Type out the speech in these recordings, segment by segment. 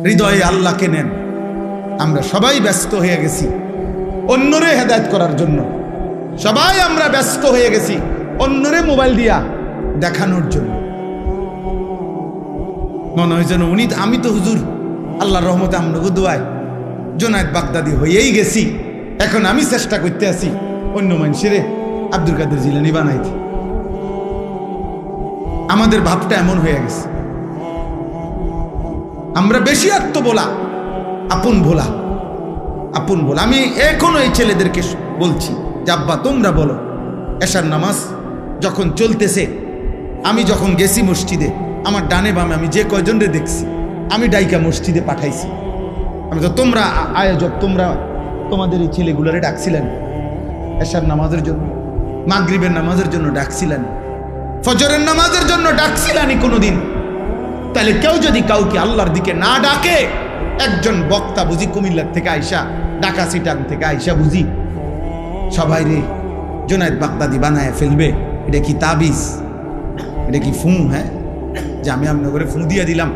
হৃদয়ে আল্লাহকে নেন। আমরা সবাই ব্যস্ত হয়ে গেছি অন্যরে হেদায়েত করার জন্য, সবাই আমরা ব্যস্ত হয়ে গেছি অন্যরে মোবাইল দিয়া দেখানোর জন্য। মনে হয় যেন আমি তো হুজুর আল্লাহর রহমতে আমনগো দোয়ায় জুনায়েদ বাগদাদি হয়েই গেছি, এখন আমি চেষ্টা করতে আছি অন্য মানুষের আব্দুল কাদের জিলানী বানাইতে। আমাদের ভাবটা এমন হয়ে গেছে, আমরা বেশি আত্মবোলা, আপন ভোলা। আমি এখনো এই ছেলেদেরকে বলছি যে আব্বা তোমরা বলো, এশার নামাজ যখন চলতেছে, আমি যখন গেছি মসজিদে, আমার ডানে বামে আমি যে কয়জনরে দেখছি আমি ডাইকা মসজিদে পাঠাইছি। আমি তো তোমরা আয়োজক, তোমরা তোমাদের এই ছেলেগুলোরে ডাকছিলেন এশার নামাজের জন্য, মাগরিবের নামাজের জন্য ডাকছিলেন, ফজরের নামাজের জন্য ডাকছিলেনই কোনোদিন? তাহলে কেউ যদি কাউকে আল্লাহর দিকে না ডাকে, একজন বক্তা বুঝি কুমিল্লার থেকে আইসা, ঢাকা সিটাং থেকে আইসা বুঝি সবাই রে জুনায়েদ বাগদাদি বানায় ফেলবে? এটা কি তাবিজ? এটা কি ফু? হ্যাঁ, যে আমি আপনার ঘরে ফু দিয়ে দিলাম,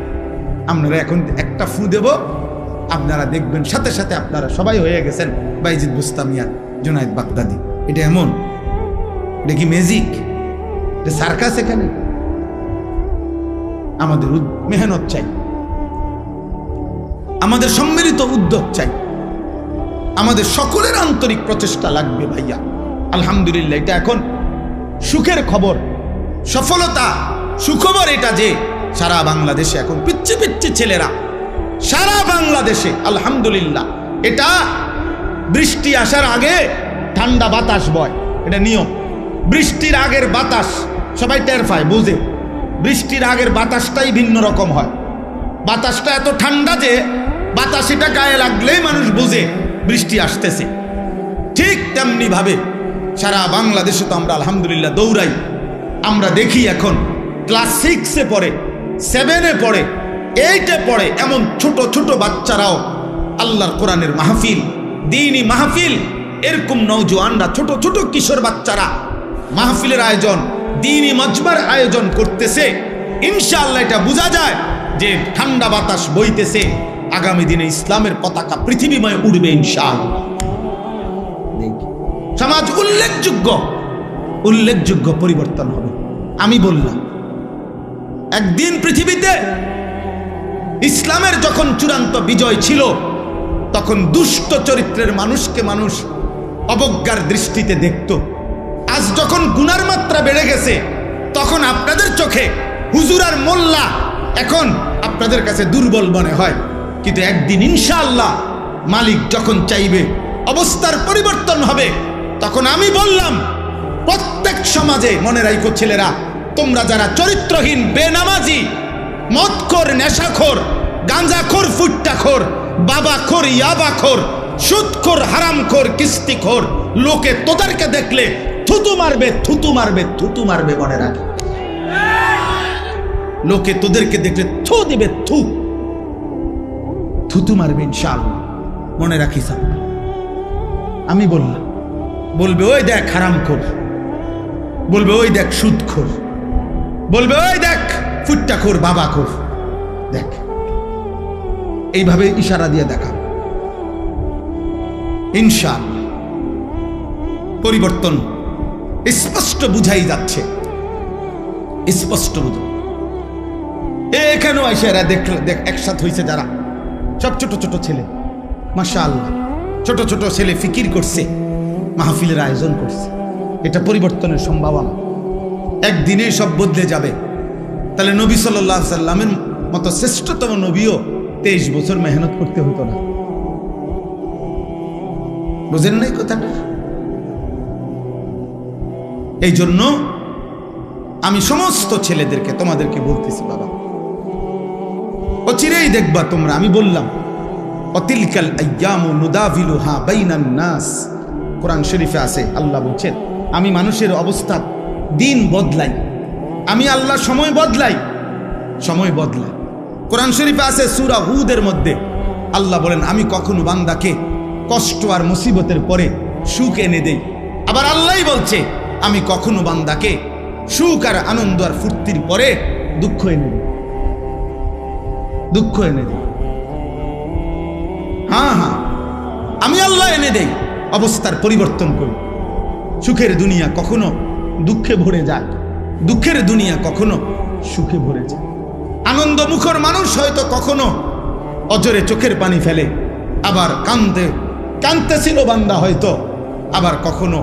আপনারা এখন একটা ফু দেব, আপনারা দেখবেন সাথে সাথে আপনারা সবাই হয়ে গেছেন বাইজিদ বুস্তামিয়া জুনায়েদ বাগদাদি। এটা এমন? এটা কি ম্যাজিক? এটা সার্কাস? এখানে আমাদের মেহনত চাই, আমাদের সম্মিলিত উদ্যোগ চাই, আমাদের সকলের আন্তরিক প্রচেষ্টা লাগবে ভাইয়া। আলহামদুলিল্লাহ, এটা এখন সুখের খবর, সফলতা সুখবর এটা যে সারা বাংলাদেশে এখন পিচ্ছি পিচ্ছি ছেলেরা, সারা বাংলাদেশে আলহামদুলিল্লাহ। এটা বৃষ্টি আসার আগে ঠান্ডা বাতাস বয়, এটা নিয়ম। বৃষ্টির আগের বাতাস সবাই টের পায়, বুঝে। বৃষ্টির আগের বাতাসটাই ভিন্ন রকম হয়। বাতাসটা এত ঠান্ডা যে বাতাসিটা গায়ে লাগলেই মানুষ বুঝে বৃষ্টি আসতেছে। ঠিক তেমনি ভাবে সারা বাংলাদেশে তো আমরা আলহামদুলিল্লাহ দৌড়াই। আমরা দেখি এখন ক্লাস 6-এ পড়ে, 7-এ পড়ে, 8-এ পড়ে, এমন ছোট ছোট বাচ্চারাও আল্লাহর কোরআনের মাহফিল, দ্বীনি মাহফিল, এরকম নওজোয়ানরা, ছোট ছোট কিশোর বাচ্চারা মাহফিলের আয়োজন, দ্বীনি মজমার আয়োজন করতেছে। ইনশাআল্লাহ এটা বোঝা যায় যে ঠান্ডা বাতাস বইতেছে, আগামী দিনে ইসলামের পতাকা পৃথিবীময় উড়বে ইনশাআল্লাহ। সমাজ উল্লেখযোগ্য পরিবর্তন হবে। আমি বললাম একদিন পৃথিবীতে ইসলামের যখন চূড়ান্ত বিজয় ছিল, তখন দুষ্ট চরিত্রের মানুষকে মানুষ অবজ্ঞার দৃষ্টিতে দেখত। আজ যখন গুনার মাত্রা বেড়ে গেছে, তখন আপনাদের চোখে হুজুর আর মোল্লা এখন আপনাদের কাছে দুর্বল মনে হয়। কিন্তু একদিন ইনশাআল্লাহ মালিক যখন চাইবে অবস্থার পরিবর্তন হবে, তখন আমি বললাম প্রত্যেক সমাজে, মনে রাখো ছেলেরা, তোমরা যারা চরিত্রহীন, বেনামাজি, মদখোর, নেশাখোর, গাঁজাখোর, ফুট্টাখোর, বাবাখোর, ইয়াবাখোর, সুদখোর, হারামখোর, কিস্তিখোর, লোকে তোদেরকে দেখলে থুতু মারবে, থুতু মারবে, থুতু মারবে। মনে রাখি, লোকে তোদেরকে দেখলে থু দিবে, থুতু মারবে ইনশাআল্লাহ। মনে রাখিস, আমি বললাম, বলবে ওই দেখ হারামখোর, বলবে ওই দেখ সুদখোর, বলবে ওই দেখ ফুট্টাখোর, বাবাখোর, দেখ। এইভাবে ইশারা দিয়ে দেখা, ইনশাআল্লাহ পরিবর্তন স্পষ্ট বুঝাই যাচ্ছে, স্পষ্ট বুঝো। এখানেও এসে এরা দেখ একসাথে হয়েছে যারা, সব ছোট ছোট ছেলে, মাশাআল্লাহ, ছোট ছোট ছেলে ফিকির করছে, মাহফিলের আয়োজন করছে। এটা পরিবর্তনের সম্ভাবনা, একদিনে সব বদলে যাবে। তাহলে নবী সাল্লাল্লাহু আলাইহি সাল্লামের মতো শ্রেষ্ঠতম নবীও 23 বছর মেহনত করতে হতো না। বুঝেন নাই কথাটা? এই জন্য আমি সমস্ত ছেলেদেরকে, তোমাদেরকে বলতেছি, বাবা অচিরেই দেখবা তোমরা, আমি বললাম অতিলকাল আইয়ামু নুদাভিলুহা বাইনান নাস, কোরআন শরীফে আছে, আল্লাহ বলছেন আমি মানুষের অবস্থা দিন বদলাই, আমি আল্লাহ সময় বদলাই, সময় বদলাই। কোরআন শরীফে আছে সূরা হুদের মধ্যে আল্লাহ বলেন আমি কখনো বান্দাকে কষ্ট আর মুসিবতের পরে সুখ এনে দেই। আবার আল্লাহই বলছে আমি কখনো বান্দাকে সুখ আর আনন্দ আর ফুর্তির পরে দুঃখ এনে দিই, দুঃখ এনে দিই। হ্যাঁ হ্যাঁ, আমি আল্লাহ এনে দেই, অবস্থার পরিবর্তন করি। সুখের দুনিয়া কখনো দুঃখে ভরে যায়, দুঃখের দুনিয়া কখনো সুখে ভরে যায়। আনন্দ মুখর মানুষ হয়তো কখনো অজরে চোখের পানি ফেলে, আবার কাঁদতেছিল বান্দা হয়তো, আবার কখনো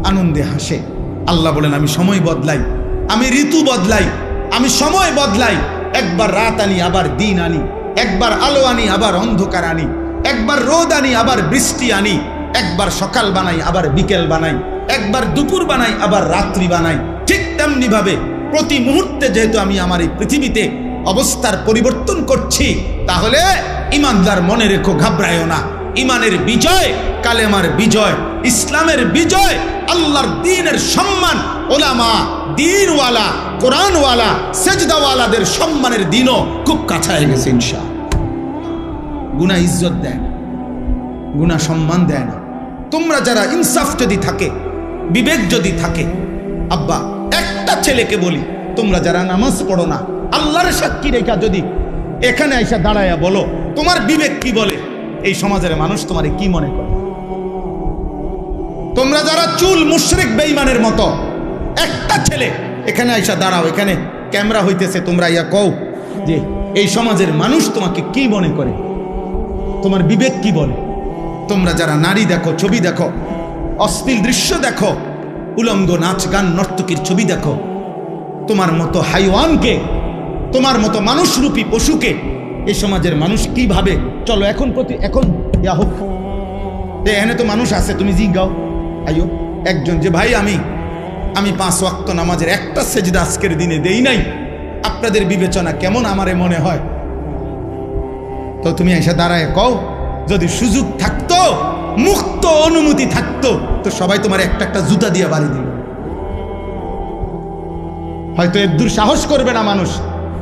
আনন্দে হাসে। আল্লাহ বলেন আমি সময় বদলাই, আমি ঋতু বদলাই, আমি সময় বদলাই। একবার রাত আনি আবার দিন আনি, একবার আলো আনি আবার অন্ধকার আনি, একবার রোদ আনি আবার বৃষ্টি আনি, একবার সকাল বানাই আবার বিকেল বানাই, একবার দুপুর বানাই আবার রাত্রি বানাই। ঠিক তেমনি ভাবে প্রতি মুহূর্তে যেহেতু আমি আমার এই পৃথিবীতে অবস্থার পরিবর্তন করছি, তাহলে ইমানদার মনে রেখো, ঘাবড়ায়ও না। ইমানের বিজয়, কালেমার বিজয়, ইসলামের বিজয়, আল্লাহর দ্বীনের সম্মান, ওলামা, দ্বীনওয়ালা, কোরআনওয়ালা, সেজদাওয়ালাদের সম্মানের দিনও খুব কাছায় গেছে ইনশাআল্লাহ। গুনাহ ইজ্জত দেয় না, গুনাহ সম্মান দেয় না। তোমরা যারা ইনসাফ যদি থাকে, বিবেক যদি থাকে, আব্বা একটা ছেলেকে বলি, তোমরা যারা নামাজ পড়ো না, আল্লাহর সাক্ষী রেখা যদি এখানে আইসা দাঁড়ায়া বলো তোমার বিবেক কি বলে, এই সমাজের মানুষ তোমারে কি মনে করে? তোমরা যারা চুল মুশরিক বেঈমানের মতো, একটা ছেলে এখানে আইসা দাঁড়াও, এখানে ক্যামেরা হইতেছে, তোমরা ইয়া কও যে এই সমাজের মানুষ তোমাকে কি মনে করে, তোমার বিবেক কি বলে? তোমরা যারা নারী দেখো, ছবি দেখো, অশ্লীল দৃশ্য দেখো, উলঙ্গ নাচ গান নর্তকীর ছবি দেখো, তোমার মতো হাইওয়ানকে, তোমার মতো মানুষরূপী পশুকে এই সমাজের মানুষ কি ভাবে? চলো এখন এখন ইয়া হোক, এখানে তো মানুষ আছে, তুমি জিজ্ঞাও আইও একজন যে ভাই আমি 5 ওয়াক্ত নামাজের একটা সেজদা আজকের দিনে দেই নাই, আপনাদের বিবেচনা কেমন আমারে মনে হয়? তো তুমি এসে দাঁড়ায় কও, যদি সুযোগ থাকতো, মুক্ত অনুমতি থাকতো, তো সবাই তোমার একটা একটা জুতা দিয়ে বাড়ি দিল। হয়তো এদ্দুর সাহস করবে না মানুষ,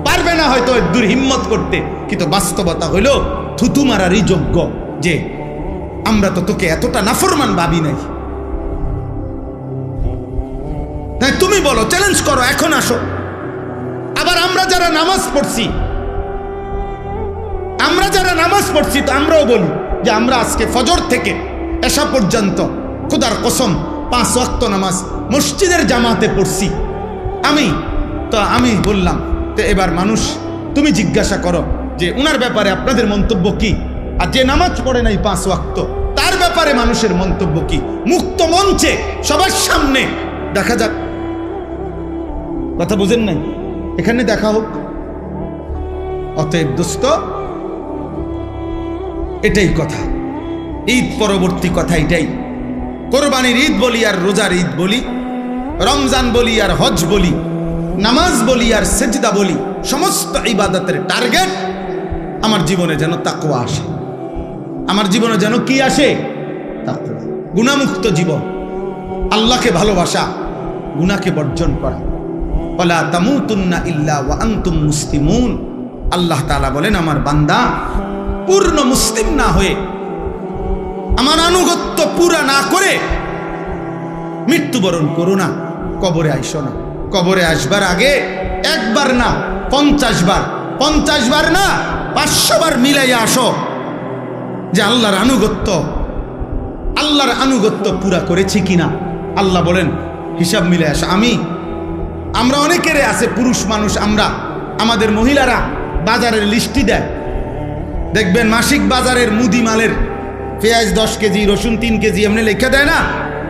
পারবে না হয়তো এদ্দুর হিম্মত করতে, কিন্তু বাস্তবতা হইল থুতু মারারই যোগ্য যে আমরা তো তোকে এতটা নাফরমান ভাবি নাই। তুমি বলো, চ্যালেঞ্জ করো, এখন আসো। আবার আমরা যারা নামাজ পড়ছি তো আমরাও বলি যে আমরা আজকে ফজর থেকে এশা পর্যন্ত খোদার কসম 5 ওয়াক্ত নামাজ মসজিদের জামাতে পড়ছি। আমি বললাম, তো এবার মানুষ তুমি জিজ্ঞাসা করো যে উনার ব্যাপারে আপনাদের মন্তব্য কি, আর যে নামাজ পড়ে নাই 5 ওয়াক্ত তার ব্যাপারে মানুষের মন্তব্য কি? মুক্ত মঞ্চে সবার সামনে দেখা যাক। কথা বুঝেন নাই? এখানে দেখা হোক। অতএব দোস্ত, এটাই কথা, ঈদ পরবর্তী কথা এটাই। কোরবানির ঈদ বলি আর রোজার ঈদ বলি, রমজান বলি আর হজ বলি, নামাজ বলি আর সেজদা বলি, সমস্ত ইবাদতের টার্গেট আমার জীবনে যেন তাকওয়া আসে। আমার জীবনে যেন কি আসে? তাকওয়া। গুনাহমুক্ত জীবন, আল্লাহকে ভালোবাসা, গুনাহকে বর্জন করা। ওয়ালা তামুতুন্না ইল্লা ওয়া আনতুম মুসলিমুন। আল্লাহ তাআলা বলেন, আমার বান্দা পূর্ণ মুসলিম না হয়ে, আমার আনুগত্য পুরা না করে মৃত্যুবরণ করো না, কবরে আইসো না। কবরে আসবার আগে একবার না 50 বার, 50 বার না 500 বার মিলাইয়া আসো যে আল্লাহর আনুগত্য পুরা করেছি কিনা। আল্লাহ বলেন হিসাব মিলে আসো। আমরা অনেকেরে আছে, পুরুষ মানুষ আমরা, আমাদের মহিলারা বাজারের লিস্টি দেয়, দেখবেন মাসিক বাজারের মুদি মালের পেঁয়াজ 10 কেজি, রসুন 3 কেজি এমনি লিখে দেয় না?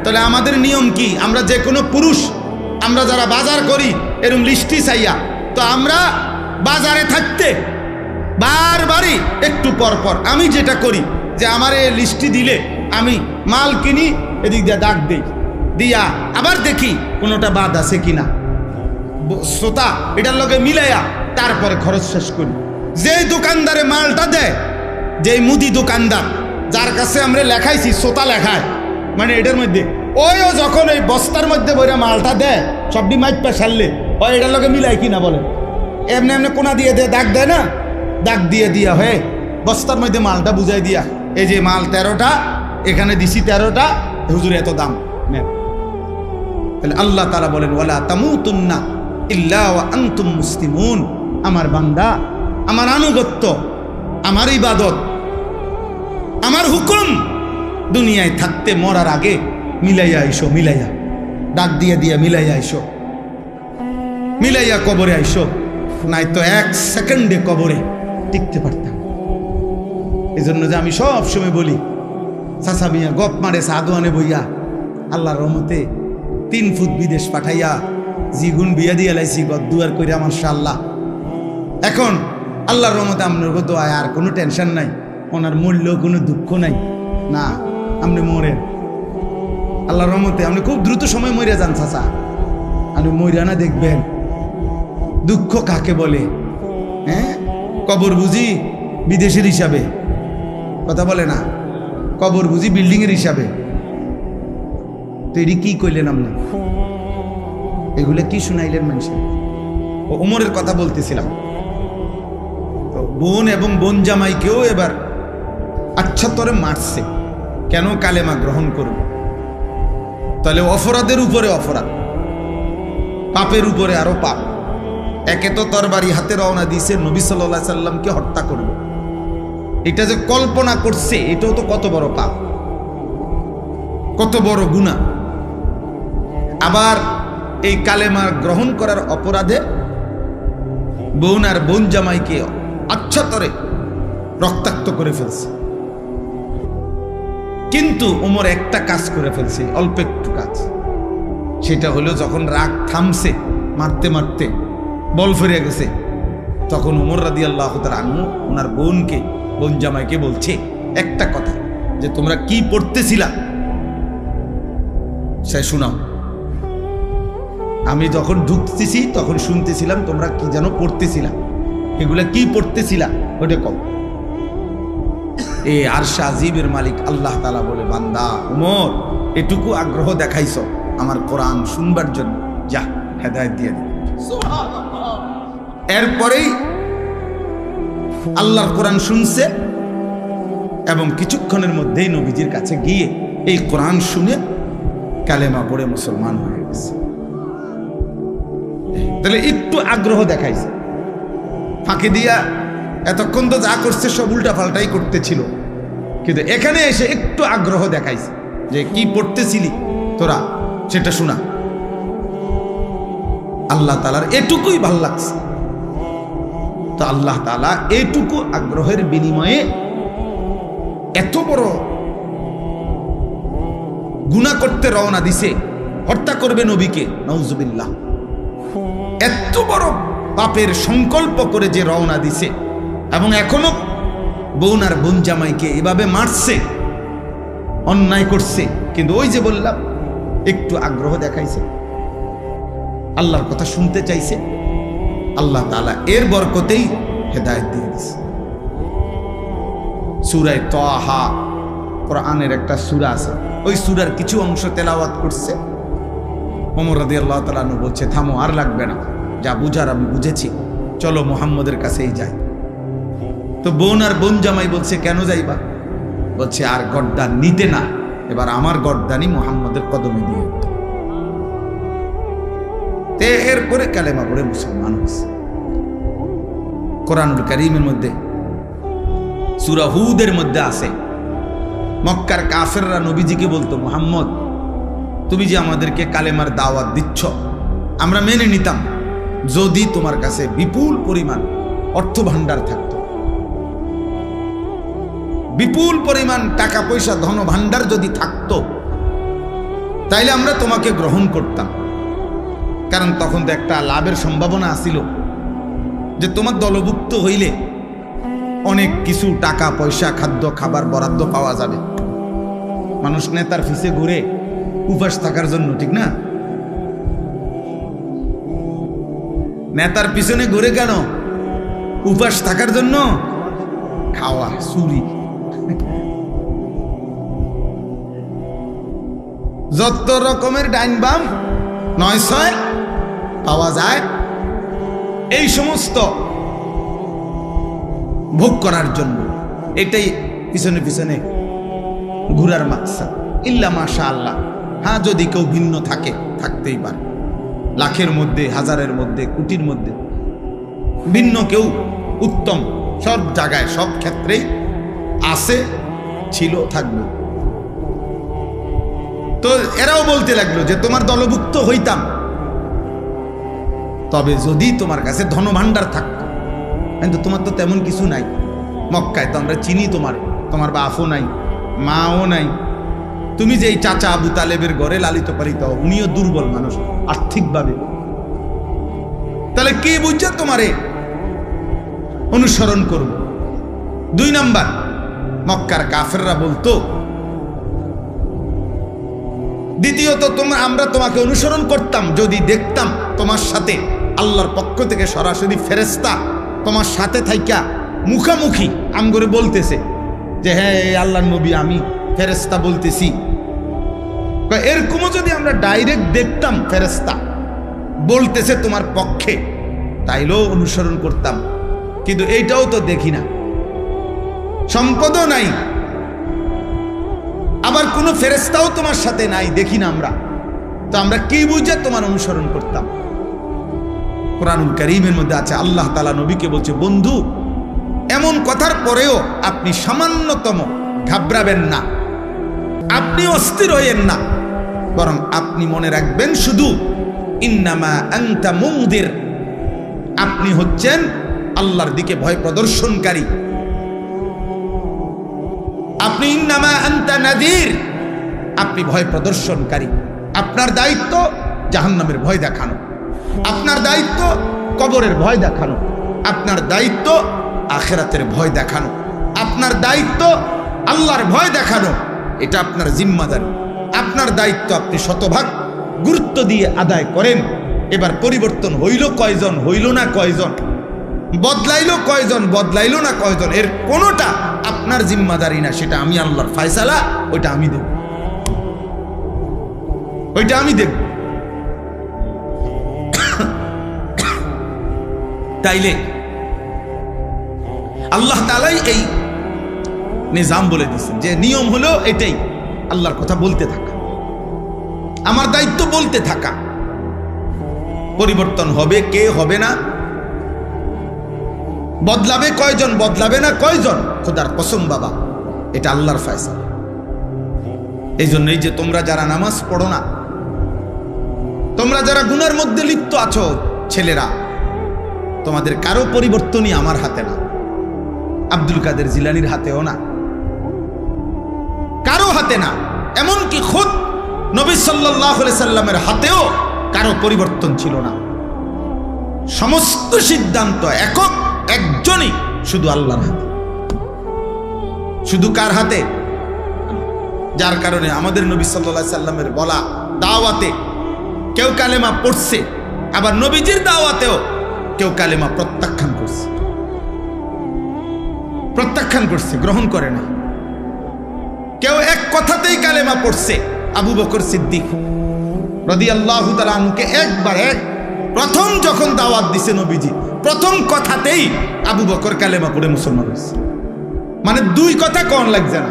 তাহলে আমাদের নিয়ম কি? আমরা যে কোনো পুরুষ, আমরা যারা বাজার করি এরকম লিস্টি চাইয়া, তো আমরা বাজারে থাকতে বারবারই একটু পর পর আমি যেটা করি যে আমার এই লিস্টি দিলে আমি মাল কিনি, এদিক দিয়ে দাগ দেই, দিয়া আবার দেখি কোনোটা বাদ আছে কিনা, শ্রোতা এটার লগে মিলাইয়া তারপরে খরচ শেষ করি। যেই দোকানদারে মালটা দেয়, যেই মুদি দোকানদার যার কাছে আমরা লেখাইছি শ্রোতা লেখায়, মানে এটার মধ্যে ও যখন ওই বস্তার মধ্যে বইরা মালটা দেয়, সবটি মাইপা সারলে ও এটার লগে মিলাই কিনা বলে, এমনি কোনা দিয়ে দাগ দেয় না, দাগ দিয়ে দিয়া হয়ে বস্তার মধ্যে মালটা বুঝাই দিয়া, এই যে মাল 13টা, এখানে দিছি 13টা, হুজুর এত দাম নেন। তাহলে আল্লাহ তাআলা বলেন, ওয়ালা তামুতুন্না ইল্লা ওয়া আনতুম মুসলিমুন। আমার বান্দা, আমার আনুগত্য, আমার ইবাদত, আমার হুকুম দুনিয়ায় থাকতে মরার আগে মিলাইয়া আইসো, মিলাইয়া ডাক দিয়া দিয়া মিলাইয়া আইসো, মিলাইয়া কবরে আইসো, নাই তো 1 সেকেন্ডে কবরে টিকতে পারতাম। এই জন্য যে আমি সব সময় বলি, চাচা মিয়া গপ মারে সাদোয়ানে বইয়া আল্লাহর রহমতে 3 ফুট বিদেশ পাঠাইয়া জিগুন বিয়া দিয়া লাইছি গদ্দুয়ার কইরা মাশাআল্লাহ। এখন আল্লাহর রহমতে আপনার দোয়ায় আর কোনো টেনশন নাই, ওনার মূল্যও কোনো দুঃখ নাই। না, আপনি মরেন আল্লাহর রহমতে, আপনি খুব দ্রুত সময় মরিয়া যান চাচা। আপনি মরিয়া না দেখবেন দুঃখ কাকে বলে। হ্যাঁ, কবর বুঝি বিদেশের হিসাবে, কথা বলে না, কবর বুঝি বিল্ডিং এর হিসাবে। তো এটি কি কইলেন আপনি? এগুলো কি শুনাইলেন মানুষের? ওমরের কথা বলতেছিলাম। তো বোন এবং বোন জামাইকেও এবার আচ্ছা তরে মারছে, কেন? কালেমা গ্রহণ করুন। তাহলে অপরাধের উপরে অপরাধ, পাপের উপরে আরো পাপ। একে তো তরবারি হাতে রওনা দিয়েছে নবী সাল্লাল্লাহু আলাইহি সাল্লামকে হত্যা করবে, এটা যে কল্পনা করছে এটাও তো কত বড় পাপ, কত বড় গুনাহ। আবার এই কালেমা গ্রহণ করার অপরাধে বোন আর বোন জামাইকে আচ্ছা তরে রক্তাক্ত করে ফেলছে। কিন্তু ওমর একটা কাজ করে ফেলছে, অল্প একটু কাজ। সেটা হলো যখন রাগ থামছে, মারতে মারতে বল ফিরে গেছে, তখন ওমর রাদিয়াল্লাহু তাআলা আনহু ওনার বোনকে, বোন জামাইকে বলছে একটা কথা, যে তোমরা কি পড়তেছিলা সে শোনাও। আমি যখন ঢুকতেছি তখন শুনতেছিলাম তোমরা কি যেন পড়তেছিলা, এগুলা কি পড়তেছিলা ওটা কও। এ আরশে আজিমের মালিক আল্লাহ তাআলা বলে, বান্দা ওমর, এটুকু আগ্রহ দেখাইছ আমার কোরআন শুনবার জন্য, যা হেদায়েত দিয়ে দে। এরপরেই আল্লাহর কোরআন শুনছে এবং কিছুক্ষণের মধ্যেই নবীজির কাছে গিয়ে এই কোরআন শুনে কালেমা পড়ে মুসলমান হয়ে গেছে। তাহলে একটু আগ্রহ দেখাইছে, ফাঁকি দিয়া এতক্ষণ তো যা করছে সব উল্টা পাল্টাই করতেছিল, কিন্তু এখানে এসে একটু আগ্রহ দেখাইছে যে কি পড়তেছিলি তোরা সেটা শোনা। আল্লাহ তাআলার এটুকুই ভাল লাগছে। তো আল্লাহ তাআলা এটুকু আগ্রহের বিনিময়ে এত বড় গুনাহ করতে রওনা দিছে, হত্যা করবে নবীকে, নাউজুবিল্লাহ। এত বড় পাপের সংকল্প করে যে রওনা দিছে, এবং এখনো বোন আর বোন জামাইকে এভাবে মারছে, অন্যায় করছে, কিন্তু ওই যে বললাম একটু আগ্রহ দেখাইছে, আল্লাহর কথা শুনতে চাইছে, আল্লাহ তাআলা এর বরকতেই হেদায়েত দিয়ে দিয়েছে। সূরা তাহা কোরআনের একটা সূরা আছে, ওই সূরার কিছু অংশ তেলাওয়াত করছে। ওমর রাদিয়াল্লাহু তাআলা আনহু বলছে, থামো, আর লাগবে না, যা বুঝার আমি বুঝেছি, চলো মুহাম্মদের কাছেই যাই। তো বোন আর বোন জামাই বলছে, কেন যাইবা? বলছে, আর গর্দান নিতে না, এবার আমার গর্দানি মুহাম্মদের কদমে দিয়ে। এরপরে কালেমা পড়ে মুসলমান হয়েছে। কোরআনুল কারীমের মধ্যে সূরা হুদের মধ্যে আছে, মক্কার কাফেররা নবীজিকে বলতো, মুহাম্মদ তুমি যে আমাদেরকে কালেমার দাওয়াত দিচ্ছ, আমরা মেনে নিতাম যদি তোমার কাছে বিপুল পরিমাণ অর্থ ভান্ডার থাকতো, বিপুল পরিমাণ টাকা পয়সা ধন ভান্ডার যদি থাকতো, তাইলে আমরা তোমাকে গ্রহণ করতাম। কারণ তখন তো একটা লাভের সম্ভাবনা আছিল, যে তোমার দলভুক্ত হইলে অনেক কিছু টাকা পয়সা, খাদ্য খাবার বরাদ্দ পাওয়া যাবে। মানুষ নেতার পিছে ঘুরে উপাস থাকার জন্য, ঠিক না? নেতার পিছনে ঘুরে কেন? উপাস থাকার জন্য। খাওয়া, চুরি, যত রকমের ডাইন বাম 9-6 পাওয়া যায়, এই সমস্ত ভোগ করার জন্য। এটাই পিছনে পিছনে ঘুরার মাকসাদ। ইল্লা মাশাআল্লাহ, হ্যাঁ, যদি কেউ ভিন্ন থাকে, থাকতেই পারে, লাখের মধ্যে, হাজারের মধ্যে, কোটির মধ্যে ভিন্ন কেউ উত্তম, সব জায়গায় সব ক্ষেত্রেই আছে ছিল, থাকবে। তো এরাও বলতে লাগলো যে তোমার দলভুক্ত হইতাম, তবে যদি তোমার কাছে ধনভাণ্ডার থাকতো। কিন্তু তোমার তো তেমন কিছু নাই, মক্কায় তো আমরা চিনি তোমার বাপও নাই, মাও নাই, তুমি যে এই চাচা আবু তালেবের ঘরে লালিত পালিত, উনিও দুর্বল মানুষ আর্থিকভাবে, তাহলে কি বুঝছে তোমারে অনুসরণ করব। 2 নাম্বার, মক্কার কাফেররা বলতো, দ্বিতীয়ত আমরা তোমাকে অনুসরণ করতাম যদি দেখতাম তোমার সাথে আল্লাহর পক্ষ থেকে সরাসরি ফেরেশতা তোমার সাথে থাইকা মুখামুখি আম করে বলতেছে যে হ্যাঁ আল্লাহর নবী আমি ফেরেশতা বলতেছি, এরকমও যদি আমরা ডাইরেক্ট দেখতাম ফেরেশতা বলতেছে তোমার পক্ষে, তাইলেও অনুসরণ করতাম। কিন্তু এইটাও তো দেখি না, সম্পদও নাই, আবার কোনো ফেরেশতাও তোমার সাথে নাই, দেখি না আমরা, তো আমরা কি বুঝে তোমার অনুসরণ করতাম। কোরআনুল কারীমের মধ্যে আছে, আল্লাহ তাআলা নবীকে বলছে, বন্ধু এমন কথার পরেও আপনি সামান্যতম ঘাবড়াবেন না, আপনি অস্থির হইয়েন না, বরং আপনি মনে রাখবেন শুধু ইন্নামা আনতা মুনদির, আপনি হচ্ছেন আল্লাহর দিকে ভয় প্রদর্শনকারী, আপনি ইন্নামা আনতা নাযীর, আপনি ভয় প্রদর্শনকারী। আপনার দায়িত্ব জাহান্নামের ভয় দেখানো, আপনার দায়িত্ব কবরের ভয় দেখানো, আপনার দায়িত্ব আখিরাতের ভয় দেখানো, আপনার দায়িত্ব আল্লাহর ভয় দেখানো, এটা আপনার জিম্মাদারি, আপনার দায়িত্ব আপনি শতভাগ গুরুত্ব দিয়ে আদায় করেন। এবার পরিবর্তন হইল কয়জন, হইল না কয়জন, বদলাইলো কয়জন, বদলাইলো না কয়জন, এর কোনোটা আপনার জিম্মাদারি না, সেটা আমি আল্লাহর ফয়সালা, ওইটা আমি দেব, ওইটা আমি দেব। তাইলে আল্লাহ তাআলাই এই নিজাম বলে দিচ্ছেন যে নিয়ম হলো এটাই, আল্লাহর কথা বলতে থাকা, আমার দায়িত্ব বলতে থাকা। পরিবর্তন হবে কে, হবে না, বদলাবে কয়জন, বদলাবে না কয়জন, খোদার কসম বাবা, এটা আল্লাহর ফয়সালা। এই জন্যই যে তোমরা যারা নামাজ পড়ো না, তোমরা যারা গুনার মধ্যে লিপ্ত আছো ছেলেরা, তোমাদের কারো পরিবর্তনই আমার হাতে না, আব্দুল কাদের জিলানীর হাতেও না, কারো হাতে না, এমনকি খুদ নবী সাল্লাল্লাহু আলাইহি সাল্লামের হাতেও কারো পরিবর্তন ছিল না। সমস্ত সিদ্ধান্ত একক একজনই, শুধু আল্লাহর হাতে। শুধু কার হাতে? যার কারণে আমাদের নবী সাল্লাল্লাহু আলাইহি সাল্লামের বলা দাওয়াতে কেউ কালেমা পড়ছে, আবার নবীজির দাওয়াতেও কেউ কালেমা প্রত্যাখ্যান করছে, প্রত্যাখ্যান করছে, গ্রহণ করে না। কেউ এক কথাতেই কালেমা পড়ছে, আবু বকর সিদ্দিক রাদিয়াল্লাহু তাআলা আনহুকে একবার প্রথম যখন দাওয়াত দিছে নবীজি, প্রথম কথাতেই আবু বকর কালেমা পড়ে মুসলমান হয়েছে, মানে 2 কথা কোন লাগছে না।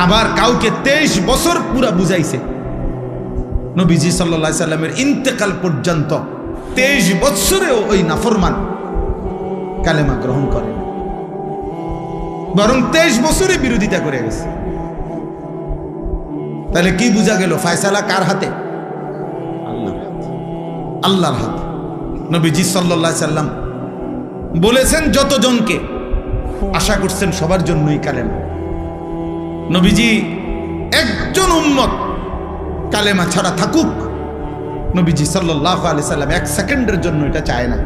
আবার কাউকে 23 বছর পুরা বুঝাইছে, নবীজি সাল্লাল্লাহু আলাইহি সাল্লামের ইন্তেকাল পর্যন্ত 23 বছরেও ওই নাফরমান কালেমা গ্রহণ করে, বরং 23 বছরে বিরোধিতা করে গেছে। তাহলে কি বোঝা গেল? ফয়সালা কার হাতে? আল্লাহর হাতে। নবীজি সাল্লাল্লাহু আলাইহি সাল্লাম বলেছেন যতজনকে, আশা করছেন সবার জন্যই কালেমা। নবীজি একজন উম্মত কালেমা ছাড়া থাকুক, নবীজি সাল্লাল্লাহু আলাইহি সাল্লাম 1 সেকেন্ডের জন্য এটা চায় না।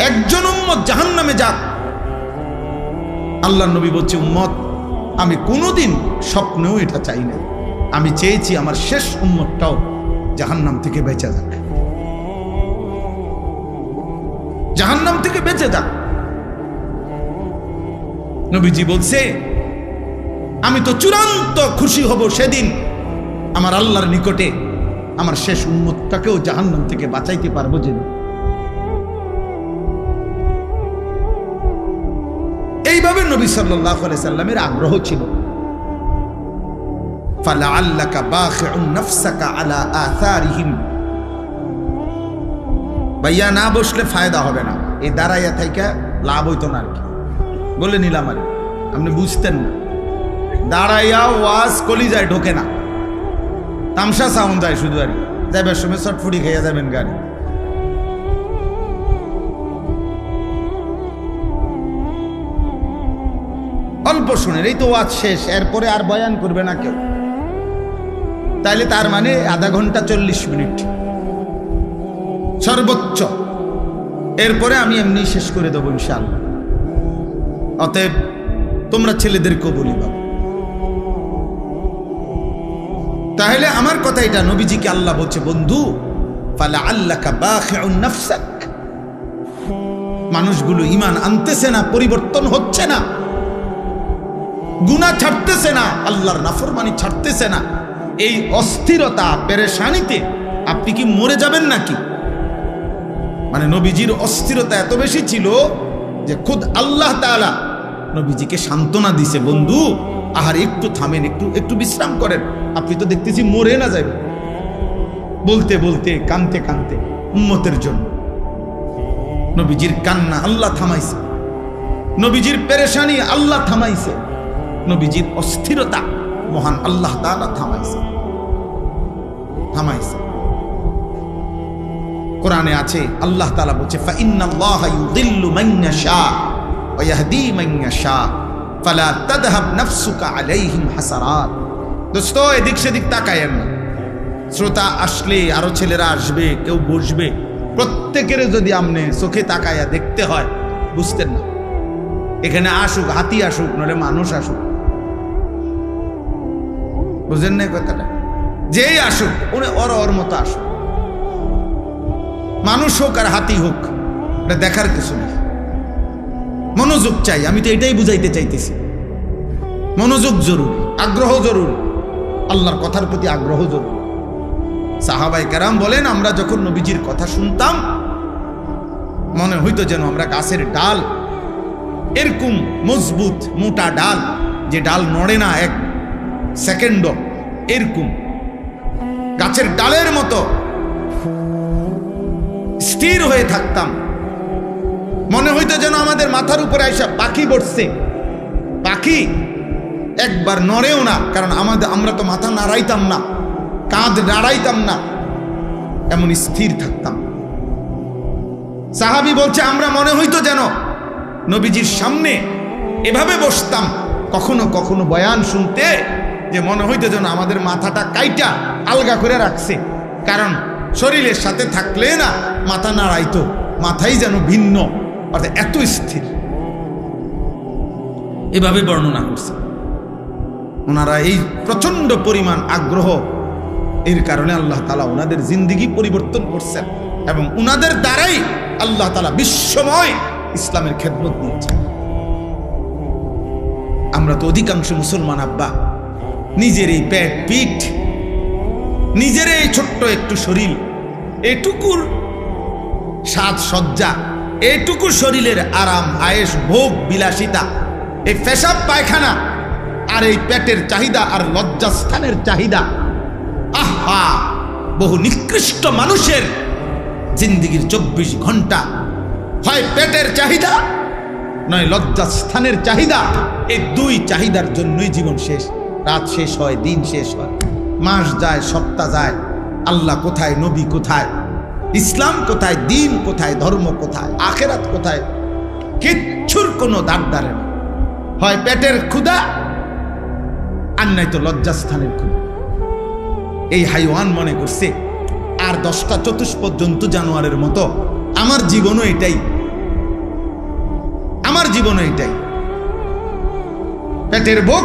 একজন উম্মত জাহান্নামে যাক, আল্লাহর নবী বলছে উম্মত আমি কোনোদিন স্বপ্নেও এটা চাই না, আমি চেয়েছি আমার শেষ উম্মতটাও জাহান্নাম থেকে বেঁচে যাক, জাহান্নাম থেকে বেঁচে যাক। নবীজি বলছে আমি তো চূড়ান্ত খুশি হব সেদিন আমার আল্লাহর নিকটে আমার শেষ উম্মতটাকেও জাহান্নাম থেকে বাঁচাইতে পারবো যেদিন। এইভাবে নবী সাল্লাল্লাহু আলাইহি সাল্লামের আগ্রহ ছিল। ফালাআল্লাকা বাখিউন নাফসাকা আলা আথারিহিম, ভাইয়া না বসলে ফায়দা হবে না, এই দাঁড়াইয়া থাইকা লাভ হইতো না আর কি। বলে নিলাম। আর আপনি বুঝতেন না, দাঁড়াইয়া ওয়াজ কলিজায় ঢোকে না, তামসা সাউন্ড যায় শুধু। আর যাইবার সময় চটফুটি খাইয়া যাবেন গাড়ি। অল্প শুনেন, এই তো ওয়াজ শেষ, এরপরে আর বয়ান করবে না কেউ। তাইলে তার মানে আধা ঘন্টা 40 মিনিট সর্বোচ্চ, এরপরে আমি এমনি শেষ করে দেবো ইনশাআল্লাহ। অতএব তোমরা ছেলেদেরকেও বলি বাবা। তাহলে আমার কথা এটা, নবীজিকে আল্লাহ বলছে বন্ধু ফালা আল্লাকা বাখিউন নাফসাক, মানুষগুলো ঈমান আনতেছে না, পরিবর্তন হচ্ছে না, গুনাহ ছাড়তেছে না, আল্লাহর নাফরমানি ছাড়তেছে না, এই অস্থিরতা পেরেশানিতে আপনি কি মরে যাবেন নাকি? মানে নবীজির অস্থিরতা এত বেশি ছিল যে খুদ আল্লাহ তাআলা নবীজিকে সান্ত্বনা দিছে, বন্ধু আহার একটু থামেন, একটু বিশ্রাম করেন, আপনি তো দেখতেছি মরে না যাবেন। বলতে বলতে কানতে কানতে উম্মতের জন্য নবীজির কান্না আল্লাহ থামাইছে, নবীজির পেরেশানি আল্লাহ থামাইছে, নবীজির অস্থিরতা মহান আল্লাহ তাআলা থামাইছে। কোরআনে আছে আল্লাহ তাআলা বলছে ফা ইন্নাল্লাহা ইউযিল্লু মান ইয়াশা ওয়া ইয়াহদি মান ইয়াশা ফালা তাযহাব নাফসুকা আলাইহিম হাসারাত। দোস্ত এদিক সেদিক তাকায়েন না, শ্রোতা আসলে আরো ছেলেরা আসবে, কেউ বসবে, প্রত্যেকের যদি আমনে চোখে তাকায়া দেখতে হয়, বুঝতেন না এখানে আসুক হাতি আসুক নলে মানুষ আসুক, বুঝেন না কথাটা? যেই আসুক উনি ওর মতো আসুক, মানুষ হোক আর হাতি হোক, এটা দেখার কিছু নেই। মনোযোগ চাই, আমি তো এটাই বুঝাইতে চাইতেছি। মনোযোগ জরুরি, আগ্রহ জরুরি, আল্লাহর কথার প্রতি আগ্রহ জরুরি। সাহাবায়ে কেরাম বলেন আমরা যখন নবীজির কথা শুনতাম মনে হইতো যেন আমরা গাছের ডাল, এরকম মজবুত মোটা ডাল, যে ডাল নড়ে না এক সেকেন্ড, এরকম গাছের ডালের মতো স্থির হয়ে থাকতাম। মনে হইতো যেন আমাদের মাথার উপরে আইসা পাখি বসছে, পাখি একবার নড়েও না, কারণ আমরা তো মাথা নাড়াইতাম না, কাঁধ নাড়াইতাম না, এমন স্থির থাকতাম। সাহাবী বলছে আমরা মনে হইতো যেন নবীজির সামনে এভাবে বসতাম, কখনো কখনো বয়ান শুনতে যে মনে হইতো যেন আমাদের মাথাটা কাইটা আলগা করে রাখছে, কারণ শরীরের সাথে থাকলে না মাথা নাড়াইতো, মাথাই যেন ভিন্ন, অর্থাৎ এত স্থির। এভাবে বর্ণনা করছে ওনারা। এই প্রচন্ড পরিমাণ আগ্রহ, এর কারণে আল্লাহ তাআলা ওনাদের জিন্দেগি পরিবর্তন করছেন এবং ওনাদের দ্বারাই আল্লাহ তাআলা বিশ্বময় ইসলামের খেদমত দিয়েছেন। আমরা তো অধিকাংশ মুসলমান আব্বা নিজের এই পেট পিঠ, নিজের এই ছোট্ট একটু শরীর, এটুকুর সাজসজ্জা, এটুকু শরীরের আরাম আয়েশ ভোগ বিলাসিতা, এই পেশাব পায়খানা আর এই পেটের চাহিদা আর লজ্জাস্থানের চাহিদা, আহা বহু নিকৃষ্ট মানুষের জিন্দেগির 24 ঘন্টা হয় পেটের চাহিদা নয় লজ্জাস্থানের চাহিদা। এই দুই চাহিদার জন্যই জীবন শেষ, রাত শেষ হয়, দিন শেষ হয়, মাস যায়, সপ্তাহ যায়, আল্লাহ কোথায়, নবী কোথায়, ইসলাম কোথায়, দিন কোথায়, ধর্ম কোথায়, আখেরাত কোথায়, কিচ্ছুর কোনো দাঁড় দাঁড়ে না। হয় পেটের ক্ষুধা আর নাই তো লজ্জাস্থানের ক্ষুধা। এই হাইওয়ান মনে করছে আর 10টা চতুষ্পদ জন্তু জানোয়ারের মতো আমার জীবনও এটাই, আমার জীবনও এটাই, পেটের ভোগ,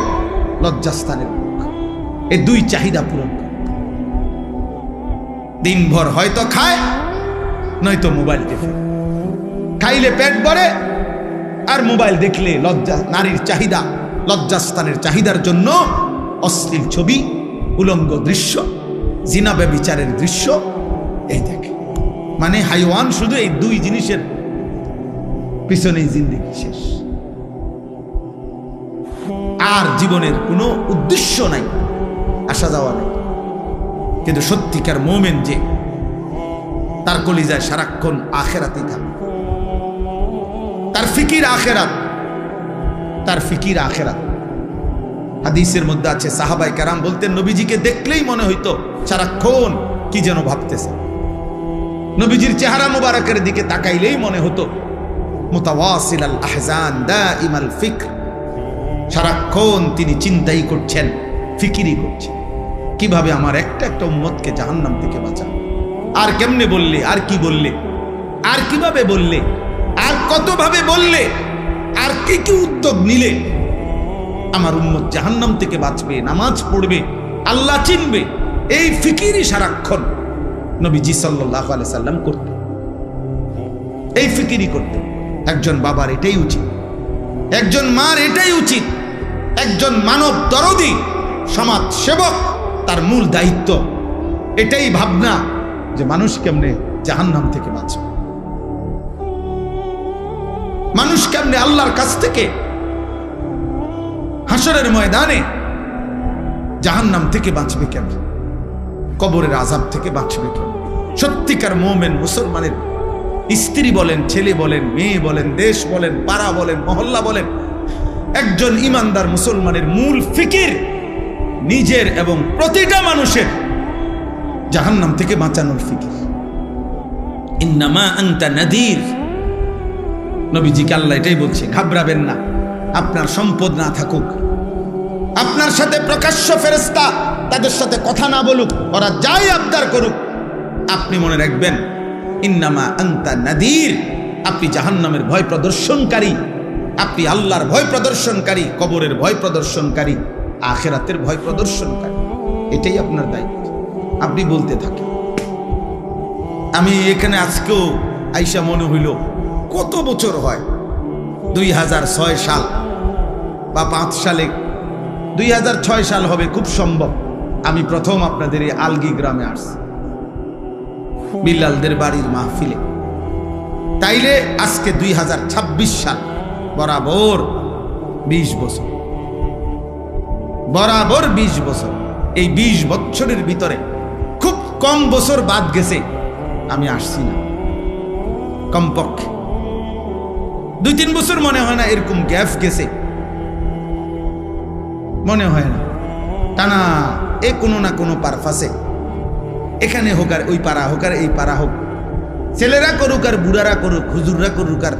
লজ্জাস্থানের ভোগ, এই দুই চাহিদা পূরণ করে দিনভর হয়তো খায় নয়তো মোবাইল দেখে, খাইলে পেট ভরে আর মোবাইল দেখলে লজ্জা, নারীর চাহিদা, লজ্জাস্থানের চাহিদার জন্য অশ্লীল ছবি, উলঙ্গ দৃশ্য, জিনা ব্যভিচারের দৃশ্য, এই দেখে। মানে হাইওয়ান শুধু এই দুই জিনিসের পিছনেই জিন্দেগি শেষ, আর জীবনের কোনো উদ্দেশ্য নাই, আসা যাওয়া নাই। কিন্তু সত্যিকার মোমেন যে, তার কলিজায় সারাক্ষণ আখেরাতই থাকে, তার ফিকির আখেরাত, তার ফিকির আখেরাত। হাদিসের মধ্যে আছে সাহাবায়ে কেরাম বলতেন নবীজিকে দেখলেই মনে হইতো সারাক্ষণ কি যেন ভাবতেছে। নবীজির চেহারা মুবারকের দিকে তাকাইলেই মনে হতো মুতাওয়াসিল আল আহজান দাইমাল ফিকর, সারাক্ষণ তিনি চিন্তাই করছেন, ফিকিরই করছেন কিভাবে আমার একটা একটা উম্মতকে জাহান্নাম থেকে বাঁচাবো। আর কেমনে বললে, আর কি বললে, আর কিভাবে বললে, আর কতভাবে বললে, আর কি কি উদ্যোগ নিলে আমার উম্মত জাহান্নাম থেকে বাঁচবে, নামাজ পড়বে, আল্লাহ চিনবে। এই ফিকিরই সারাক্ষণ নবীজি সাল্লাল্লাহু আলাইহি সাল্লাম করতেন, এই ফিকিরই করতেন। একজন বাবার এটাই উচিত, একজন মার এটাই উচিত, একজন মানব দরদি সমাজ সেবক তার মূল দায়িত্ব এটাই ভাবনা যে মানুষ কেমনে জাহান্নাম থেকে বাঁচবে, মানুষ কেমনে আল্লাহর কাছ থেকে হাসরের ময়দানে জাহান্নাম থেকে বাঁচবে, কেমন কবরের আযাব থেকে বাঁচবে কেমন। সত্যিকার মুমিন মুসলমানের স্ত্রী বলেন, ছেলে বলেন, মেয়ে বলেন, দেশ বলেন, পাড়া বলেন, মহল্লা বলেন, একজন ইমানদার মুসলমানের মূল ফিকির নিজের এবং প্রতিটা মানুষের জাহান্নাম থেকে বাঁচানোর ফিকির। ইন্নামা আনতা নাদির, নবীজিকে আল্লাহ এটাই বলছে, ঘাবড়াবেন না। আপনার সম্পদ না থাকুক, আপনার সাথে প্রকাশ্য ফেরেশতা তাদের সাথে কথা না বলুক, ওরা যাই আবদার করুক, আপনি মনে রাখবেন ইন্নামা আনতা নাদির, আপনি জাহান্নামের ভয় প্রদর্শনকারী, আপনি আল্লাহর ভয় প্রদর্শনকারী, কবরের ভয় প্রদর্শনকারী, আখিরাতের ভয় প্রদর্শনকারী। এটাই আপনার দায়িত্ব। আপনি বলতে থাকেন। আমি এখানে আজকেও আইসা মনে হইল কত বছর হয়, 2006 সাল বা 5 সালে, 2006 সাল হবে খুব সম্ভব, আমি প্রথম আপনাদের এই আলগি গ্রামে আসছি বিল্লালদের বাড়ির মাহফিলে। তাইলে আজকে 2026 সাল, বরাবর 20 বছর, বরাবর 20 বছর। এই 20 বছরের ভিতরে খুব কম বছর বাদ গেছে আমি আসছি না, কমপক্ষে 2-3 বছর মনে হয় না এরকম গ্যাপ গেছে, মনে হয় না। টানা এ কোনো না কোনো পারপাসে, এখানে হোক আর ওই পাড়া হোক আর এই পাড়া হোক, ছেলেরা করুক আর বুড়ারা করুক, হুজুররা করুক আর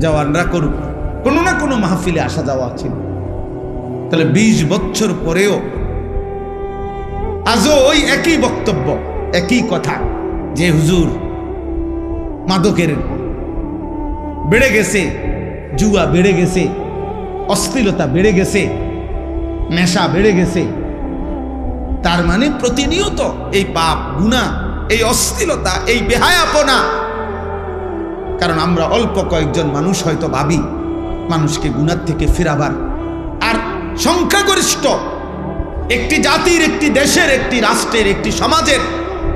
জওয়ানরা করুক, কোনো না কোনো মাহফিলে আসা যাওয়া ছিল। তাহলে 20 বছর পরেও আজও ওই একই বক্তব্য, একই কথা, যে হুজুর মাদকের বেড়ে গেছে, জুয়া বেড়ে গেছে, অশ্লীলতা বেড়ে গেছে, নেশা বেড়ে গেছে। তার মানে প্রতিনিয়ত এই পাপ, গুনাহ, এই অশ্লীলতা, এই বেহায়াপনা। কারণ আমরা অল্প কয়েকজন মানুষ হয়তো ভাবি মানুষকে গুনাহ থেকে ফিরাবার, আর সংখ্যাগরিষ্ঠ একটি জাতির, একটি দেশের, একটি রাষ্ট্রের, একটি সমাজের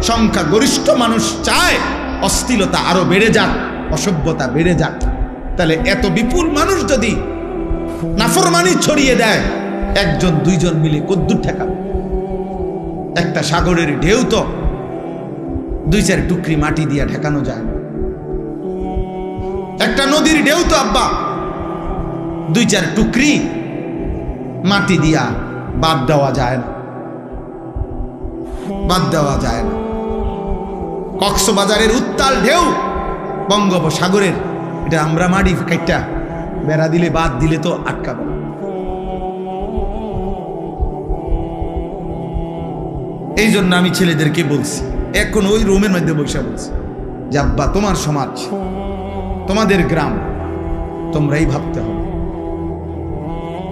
সংখ্যাগরিষ্ঠ মানুষ চায় অশ্লীলতা আরো বেড়ে যাক, অসভ্যতা বেড়ে যাক। তাহলে এত বিপুল মানুষ যদি নাফরমানি ছড়িয়ে দেয়, 1-2 মিলে কদ্দুর ঠেকাবে? একটা সাগরের ঢেউ তো 2-4 টুকরি মাটি দিয়া ঠেকানো যায় না। একটা নদীর ঢেউ তো আব্বা 2-4 টুকরি মাটি দিয়া বাদ দেওয়া যায় না, বাদ দেওয়া যায় না। কক্সবাজারের উত্তাল ঢেউ, বঙ্গোপসাগরের, এটা আমরা মাটি কাইটা বেড়া দিলে, বাদ দিলে তো আটকাবে। এই জন্য আমি ছেলেদেরকে বলছি, এখন ওই রুমের মধ্যে বসে বলছি যে আব্বা, তোমার সমাজ, তোমাদের গ্রাম, তোমরাই ভাবতে হবে।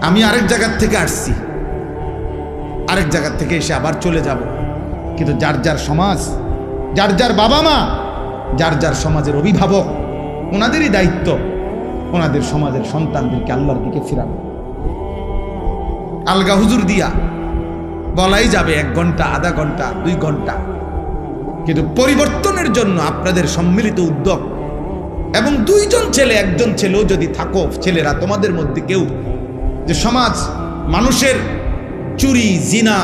আমি আরেক জায়গার থেকে আসছি, আরেক জায়গার থেকে এসে আবার চলে যাব, কিন্তু যার যার সমাজ, যার যার বাবা মা, যার যার সমাজের অভিভাবক, ওনাদেরই দায়িত্ব ওনাদের সমাজের সন্তানদেরকে আল্লাহর দিকে ফিরানো। আলগা হুজুর দিয়া বলাই যাবে 1 ঘন্টা, আধা ঘন্টা, 2 ঘন্টা, কিন্তু পরিবর্তনের জন্য আপনাদের সম্মিলিত উদ্যোগ এবং 2 জন ছেলে, 1 জন ছেলেও যদি থাকো, ছেলেরা তোমাদের মধ্যে কেউ, যে সমাজ মানুষের চুরি, জিনা,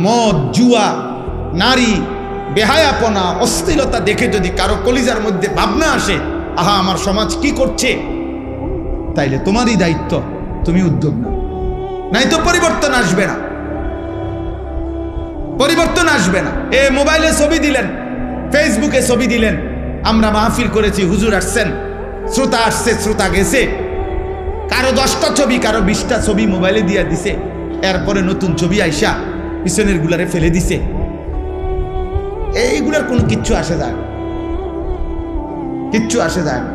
মদ, জুয়া, নারী, বেহায়াপনা, অশ্লীলতা দেখে যদি কারো কলিজার মধ্যে ভাবনা আসে, আহা আমার সমাজ কি করছে, তাইলে তোমারই দায়িত্ব তুমি উদ্যোগ নাও, নাই তো পরিবর্তন আসবে না, পরিবর্তন আসবে না। এ মোবাইলে ছবি দিলেন, ফেসবুকে ছবি দিলেন, আমরা মাহফিল করেছি, হুজুর আসছেন, শ্রোতা আসছে, শ্রোতা গেছে, কারো 10টা ছবি, কারো 20টা ছবি মোবাইলে দিয়া দিছে, এরপরে নতুন ছবি আইসা পিছনের গুলারে ফেলে দিছে। এইগুলার কোনো কিচ্ছু আসে যায় না, কিচ্ছু আসে যায় না।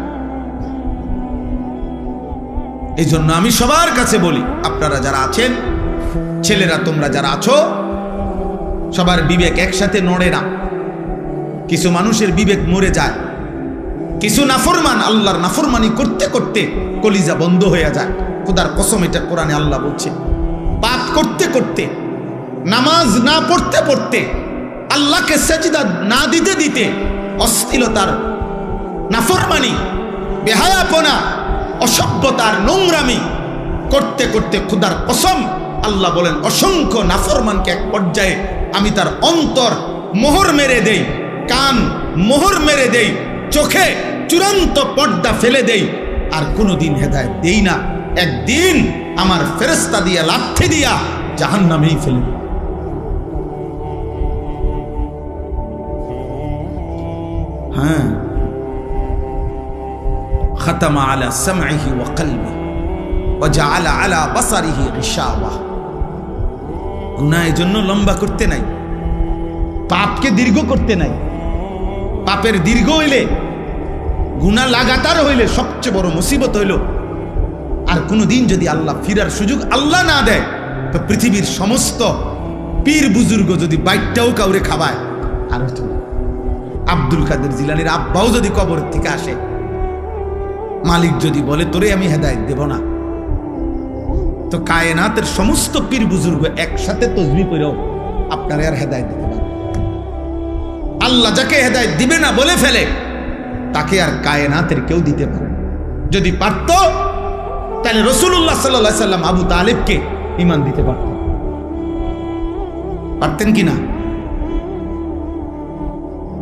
এই জন্য আমি সবার কাছে বলি, আপনারা যারা আছেন, ছেলেরা তোমরা যারা আছো, সবার বিবেক একসাথে নড়ে না। কিছু মানুষের বিবেক মরে যায়, কিছু নাফরমান আল্লাহর নাফরমানি করতে করতে কলিজা বন্ধ হয়ে যায়। খোদার কসম, এটা কোরআনে আল্লাহ বলছে। পাপ করতে করতে, নামাজ না পড়তে পড়তে, আল্লাহকে সেজদা না দিতে দিতে, অশ্লীলতার, নাফরমানি, বেহায়াপনা, অসভ্যতার, নোংরামি করতে করতে খোদার কসম আল্লাহ বলেন, অসংখ্য নাফরমানকে এক পর্যায়ে আমি তার অন্তর মোহর মেরে দেই, কান মোহর মেরে দেই, চোখে চূড়ান্ত পর্দা ফেলে দেই, আর কোনোদিন হেদায়েত দেই না। একদিন আমার ফেরেশতা দিয়া লাথি দিয়া জাহান্নামেই ফেলে দেই। হ্যাঁ, খাতামা আলা সামঈহি ওয়া কলবি ওয়া জাআলা আলা বাসারিহি গিশাওয়া। গুনাহ এর জন্য লম্বা করতে নাই, পাপকে দীর্ঘ করতে নাই। পাপের দীর্ঘ হইলে, গুনাহ লাগাতার হইলে সবচেয়ে বড় মুসিবত হইল, আর কোনোদিন যদি আল্লাহ ফিরার সুযোগ আল্লাহ না দেয়, তো পৃথিবীর সমস্ত পীর বুজুর্গ যদি বাইকটাও কাউরে খাবায়, আর আব্দুল কাদের জিলানীর আব্বাও যদি কবরের থেকে আসে, মালিক যদি বলে তোরে আমি হেদায়েত দেব না, তো কায়নাতের সমস্ত পীর বুজুর্গ একসাথে তসবিহ পড়েও আপনারা আর হেদায়েত দিতে পারবে। আল্লাহ যাকে হেদায়েত দিবে না বলে ফেলে, তাকে আর কায়নাতের কেউ দিতে পারে না। যদি পারত, তাহলে রাসূলুল্লাহ সাল্লাল্লাহু আলাইহি সাল্লাম আবু তালেবকে ঈমান দিতে পারতেন, পারতেন কিনা?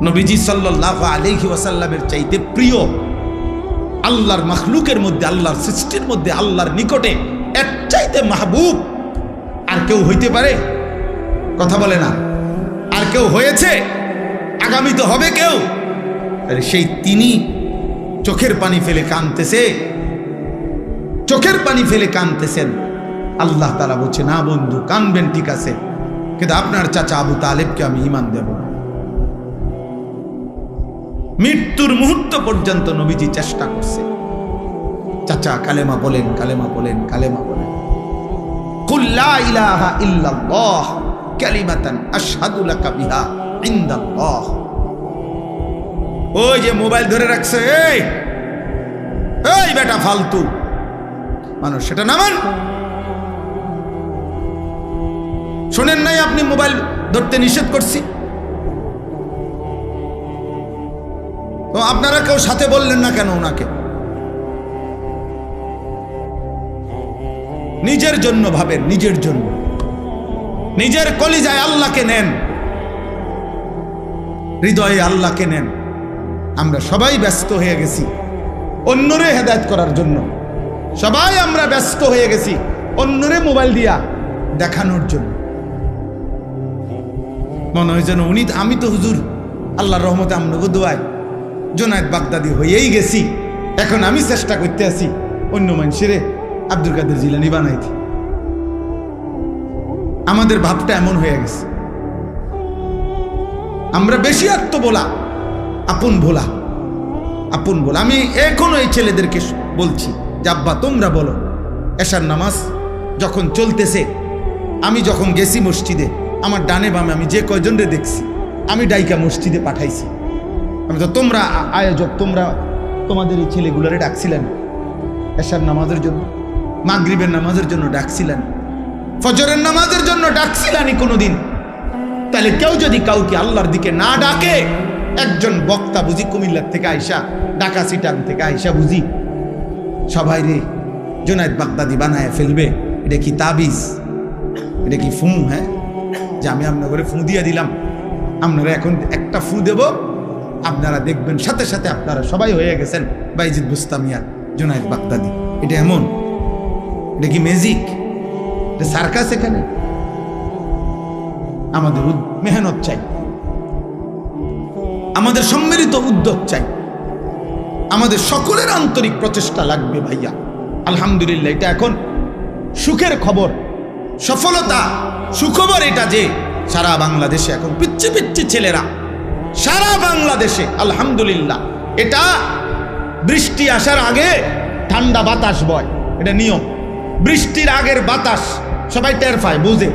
নবীজি সাল্লাল্লাহু আলাইহি ওয়াসাল্লামের চাইতে প্রিয় আল্লাহর মাখলুকের মধ্যে, আল্লাহর সৃষ্টির মধ্যে, আল্লাহর নিকটে এর চাইতে মাহবুব আর কেউ হইতে পারে? কথা বলে না। আর কেউ হয়েছে? আগামী তো হবে কেউ। সেই তিনি চোখের পানি ফেলে কাঁদতেছে, চোখের পানি ফেলে কাঁদতেছেন। আল্লাহ তাআলা বলছে, না বন্ধু, কাঁদবেন ঠিক আছে, কিন্তু আপনার চাচা আবু তালেবকে আমি ঈমান দেব না। মৃত্যুর মুহূর্ত পর্যন্ত নবীজি চেষ্টা করছে, চাচা কালেমা বলেন, কালেমা বলেন, কালেমা বলেন। কুল লা ইলাহা ইল্লাল্লাহ কালিমাতান আশহাদু লাকা বিহা ইনদাল্লাহ। ওই যে মোবাইল ধরে রাখছে, এই বেটা ফালতু মানুষ, সেটা নামান। শোনেন নাই আপনি মোবাইল ধরতে নিষেধ করছি, তো আপনারা কেউ সাথে বললেন না কেন ওনাকে? নিজের জন্য ভাবেন, নিজের জন্য, নিজের কলিজায় আল্লাহকে নেন, হৃদয়ে আল্লাহকে নেন। আমরা সবাই ব্যস্ত হয়ে গেছি অন্যরে হেদায়েত করার জন্য, সবাই আমরা ব্যস্ত হয়ে গেছি অন্যরে মোবাইল দিয়া দেখানোর জন্য। মনে হয় যেন উনি, আমি তো হুজুর আল্লাহর রহমতে আমনগো দোয়ায় জুনায়েদ বাগদাদি হয়েই গেছি, এখন আমি চেষ্টা করতে আছি অন্য মানুষেরে আব্দুল কাদের জিলানী বানাইতে। আমাদের ভাবটা এমন হয়ে গেছে, আমরা বেশি আত্মবোলা, আপন ভোলা, আপন ভোলা। আমি এখনো এই ছেলেদেরকে বলছি যে আব্বা তোমরা বলো, এশার নামাজ যখন চলতেছে, আমি যখন গেছি মসজিদে, আমার ডানে বামে আমি যে কয়জনরে দেখছি, আমি ডাইকা মসজিদে পাঠাইছি। আমি তো, তোমরা আয়োজক, তোমরা তোমাদের এই ছেলেগুলোরে ডাকছিলেন এশার নামাজের জন্য, মাগরিবের নামাজের জন্য ডাকছিলেন, ফজরের নামাজের জন্য ডাকছিলেনই কোনোদিন? তাহলে কেউ যদি কাউকে আল্লাহর দিকে না ডাকে, একজন বক্তা বুঝি কুমিল্লার থেকে আইসা, ঢাকা সিটাং থেকে আইসা বুঝি সবাই রে জুনায়েদ বাগদাদি বানায় ফেলবে? এটা কি তাবিজ? এটা কি ফু? হ্যাঁ, যে আমি আপনার ফু দিয়ে দিলাম, আপনারা এখন একটা ফু দেব, আপনারা দেখবেন সাথে সাথে আপনারা সবাই হয়ে গেছেন বাইজিদ বুস্তামিয়া জুনায়েদ বাগদাদি। এটা এমন? এটা কি ম্যাজিক, এটা সার্কাস? এখানে আমাদের মেহনত চাই, আমাদের সম্মিলিত উদ্যোগ চাই, আমাদের সকলের আন্তরিক প্রচেষ্টা লাগবে ভাইয়া। আলহামদুলিল্লাহ, এটা এখন সুখের খবর, সফলতা, সুখবর এটা যে সারা বাংলাদেশে এখন পিচ্ছি পিচ্ছি ছেলেরা সারা বাংলাদেশে আলহামদুলিল্লাহ, এটা বৃষ্টি আসার আগে ঠান্ডা বাতাস বয়, এটা নিয়ম। বৃষ্টির আগের বাতাস সবাই টের পায়, বুঝে।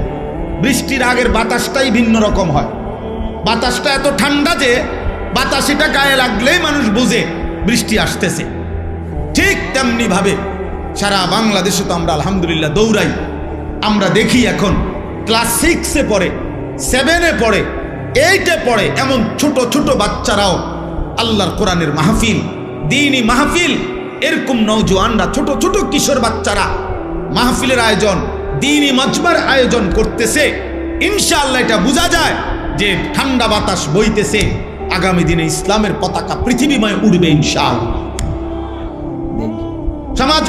বৃষ্টির আগের বাতাসটাই ভিন্ন রকম হয়। বাতাসটা এত ঠান্ডা যে বাতাস এটা গায়ে লাগলেই মানুষ বুঝে বৃষ্টি আসতেছে। ঠিক তেমনি ভাবে সারা বাংলাদেশে তো আমরা আলহামদুলিল্লাহ দৌড়াই। আমরা দেখি এখন ক্লাস 6-এ পড়ে, 7-এ পড়ে, 8-এ পড়ে, এমন ছোট ছোট বাচ্চারাও আল্লাহর কোরআনের মাহফিল, দ্বীনি মাহফিল, এরকম নওজোয়ানরা, ছোট ছোট কিশোর বাচ্চারা মাহফিলের আয়োজন, দ্বীনি মাজমার আয়োজন করতেছে। ইনশাআল্লাহ এটা বোঝা যায় যে ঠান্ডা বাতাস বইতেছে, আগামী দিনে ইসলামের পতাকা পৃথিবীময় উড়বে ইনশাআল্লাহ। সমাজ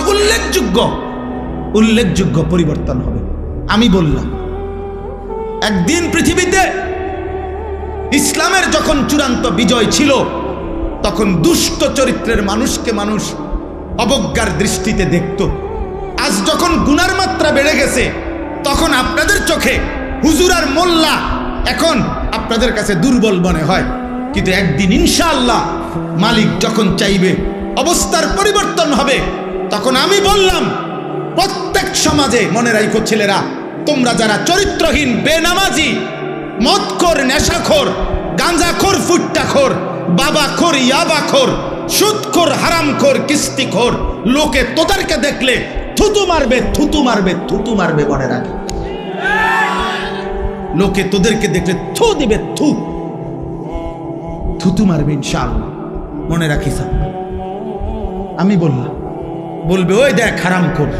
উল্লেখযোগ্য পরিবর্তন হবে। আমি বললাম একদিন পৃথিবীতে ইসলামের যখন চূড়ান্ত বিজয় ছিল, তখন দুষ্ট চরিত্রের মানুষকে মানুষ অবজ্ঞার দৃষ্টিতে দেখত। আজ যখন গুনার মাত্রা বেড়ে গেছে, তখন আপনাদের চোখে হুজুর আর মোল্লা এখন আপনাদের কাছে দুর্বল মনে হয়। কিন্তু একদিন ইনশাআল্লাহ মালিক যখন চাইবে অবস্থার পরিবর্তন হবে, তখন আমি বললাম প্রত্যেক সমাজে, মনে রাখো ছেলেরা, তোমরা যারা চরিত্রহীন, বেনামাজি, মদখোর, নেশাখোর, গাঁজাখোর, ফুট্টাখোর, বাবাখোর, ইয়াবাখোর, সুদখোর, হারামখোর, কিস্তিখোর, লোকে তোদেরকে দেখলে থুতু মারবে, থুতু মারবে, থুতু মারবে। মনে রাখে, লোকে তোদেরকে দেখলে থু দিবে, থুতু মারবে ইনশাআল্লাহ। মনে রাখিস, আমি বললাম, বলবে ওই দেখ হারামখোর,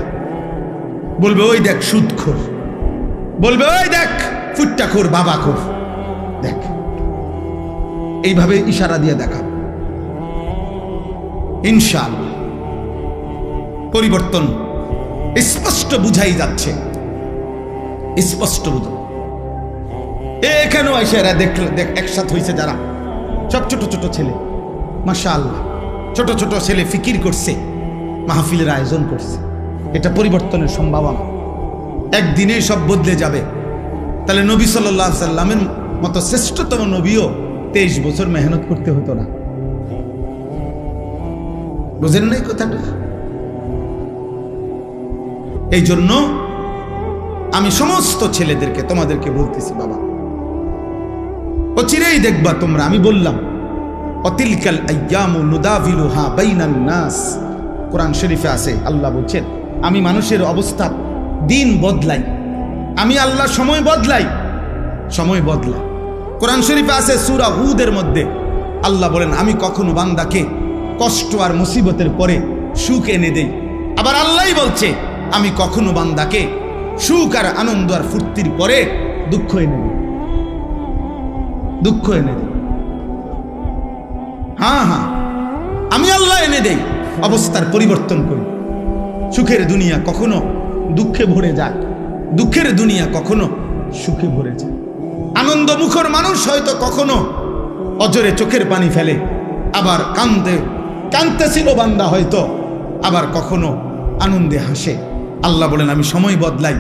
বলবে ওই দেখ সুদখোর, বলবে ওই দেখ ফুট্টাখোর, বাবাখোর, দেখ। এইভাবে ইশারা দিয়ে দেখা ইনশাআল্লাহ পরিবর্তন স্পষ্ট বুঝাই যাচ্ছে, স্পষ্ট বুঝো। এখানেও এসে এরা দেখ একসাথে হয়েছে যারা, সব ছোট ছোট ছেলে, মাশাআল্লাহ, ছোট ছোট ছেলে ফিকির করছে, মাহফিলের আয়োজন করছে। এটা পরিবর্তনের সম্ভাবনা, একদিনেই সব বদলে যাবে। তাহলে নবী সাল্লাল্লাহু আলাইহি সাল্লামের মতো শ্রেষ্ঠতম নবীও 23 বছর মেহনত করতে হতো না। বুঝেন নাই কথাটা? এই জন্য আমি সমস্ত ছেলেদেরকে, তোমাদেরকে বলতেছি, বাবা অচিরেই দেখবা তোমরা। আমি বললাম অতিলকাল আইয়ামু নুদাভিলুহা বাইনান নাস, কোরআন শরীফে আছে, আল্লাহ বলছেন আমি মানুষের অবস্থা দিন বদলাই, আমি আল্লাহ সময় বদলাই, সময় বদলাই। কোরআন শরীফে আছে সূরা হুদের মধ্যে আল্লাহ বলেন আমি কখনো বান্দাকে কষ্ট আর মুসিবতের পরে সুখ এনে দেই। আবার আল্লাহই বলছে আমি কখনো বান্দাকে সুখ আর আনন্দ আর ফুর্তির পরে দুঃখ এনে দেই, দুঃখ এনে দেই। হ্যাঁ, আমি আল্লাহ এনে দেই, অবস্থার পরিবর্তন করি। সুখের দুনিয়া কখনো দুঃখে ভরে যায়, দুঃখের দুনিয়া কখনো সুখে ভরে যায়। আনন্দ মুখর মানুষ হয়তো কখনো অজরে চোখের পানি ফেলে, আবার কাঁদতেছিল বান্দা হয়তো, আবার কখনো আনন্দে হাসে। আল্লাহ বলেন আমি সময় বদলাই,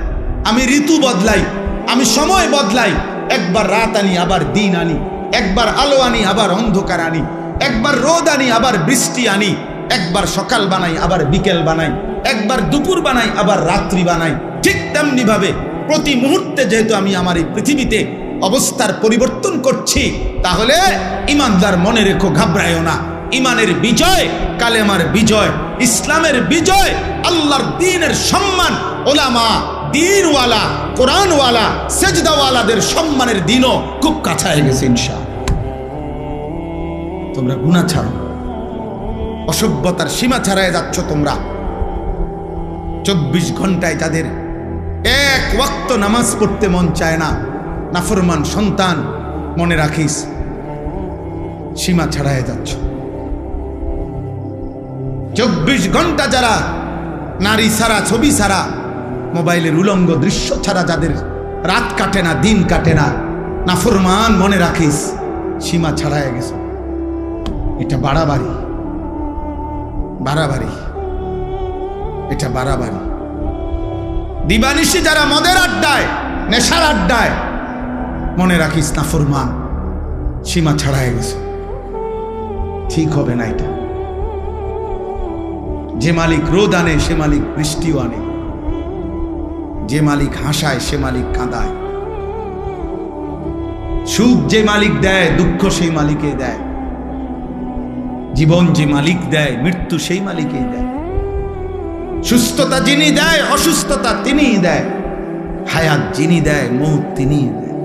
আমি ঋতু বদলাই, আমি সময় বদলাই। একবার রাত আনি, আবার দিন আনি, একবার আলো আনি, আবার অন্ধকার আনি, একবার রোদ আনি, আবার বৃষ্টি আনি, একবার সকাল বানাই, আবার বিকেল বানাই, একবার দুপুর বানাই, আবার রাত্রি বানাই। ঠিক তেমনি ভাবে প্রতি মুহূর্তে যেহেতু আমি আমার এই পৃথিবীতে অবস্থার পরিবর্তন করছি, তাহলে ইমানদার মনে রেখো, ঘাবড়ায়ও না। ইমানের বিজয়, কালেমার বিজয়, ইসলামের বিজয়, আল্লাহর দ্বীনের সম্মান, ওলামা, দ্বীনওয়ালা, কোরআনওয়ালা, সেজদাওয়ালাদের সম্মানের দিনও খুব কাছায় গেছে ইনশাআল্লাহ। তোমরা গুনাহ ছাড়ো, অসভ্যতার সীমা ছাড়ায় যাচ্ছ তোমরা। 24 ঘন্টায় তাদের এক ওয়াক্ত নামাজ পড়তে মন চায় না, নাফরমান সন্তান, মনে রাখিস সীমা ছাড়ায় যাচ্ছ। 24 ঘন্টা যারা নারী ছাড়া, ছবি ছাড়া, মোবাইলের উলঙ্গ দৃশ্য ছাড়া যাদের রাত কাটে না, দিন কাটে না, নাফরমান মনে রাখিস সীমা ছাড়ায় গেছে। এটা বাড়াবাড়ি, বাড়াবাড়ি, এটা বাড়াবাড়ি। দিবানিশি যারা মদের আড্ডায়, নেশার আড্ডায়, মনে রাখিস নাফরমান সীমা ছাড়ায় গেছে। ঠিক হবে না এটা। যে মালিক রোদ আনে সে মালিক বৃষ্টিও আনে, যে মালিক হাসায় সে মালিক কাঁদায়, সুখ যে মালিক দেয় দুঃখ সেই মালিকে দেয়, জীবন যে মালিক দেয় মৃত্যু সেই মালিকেই দেয়, সুস্থতা যিনি দেয় অসুস্থতা তিনিই দেয়, হায়াত যিনি দেয় মৌত তিনিই দেয়।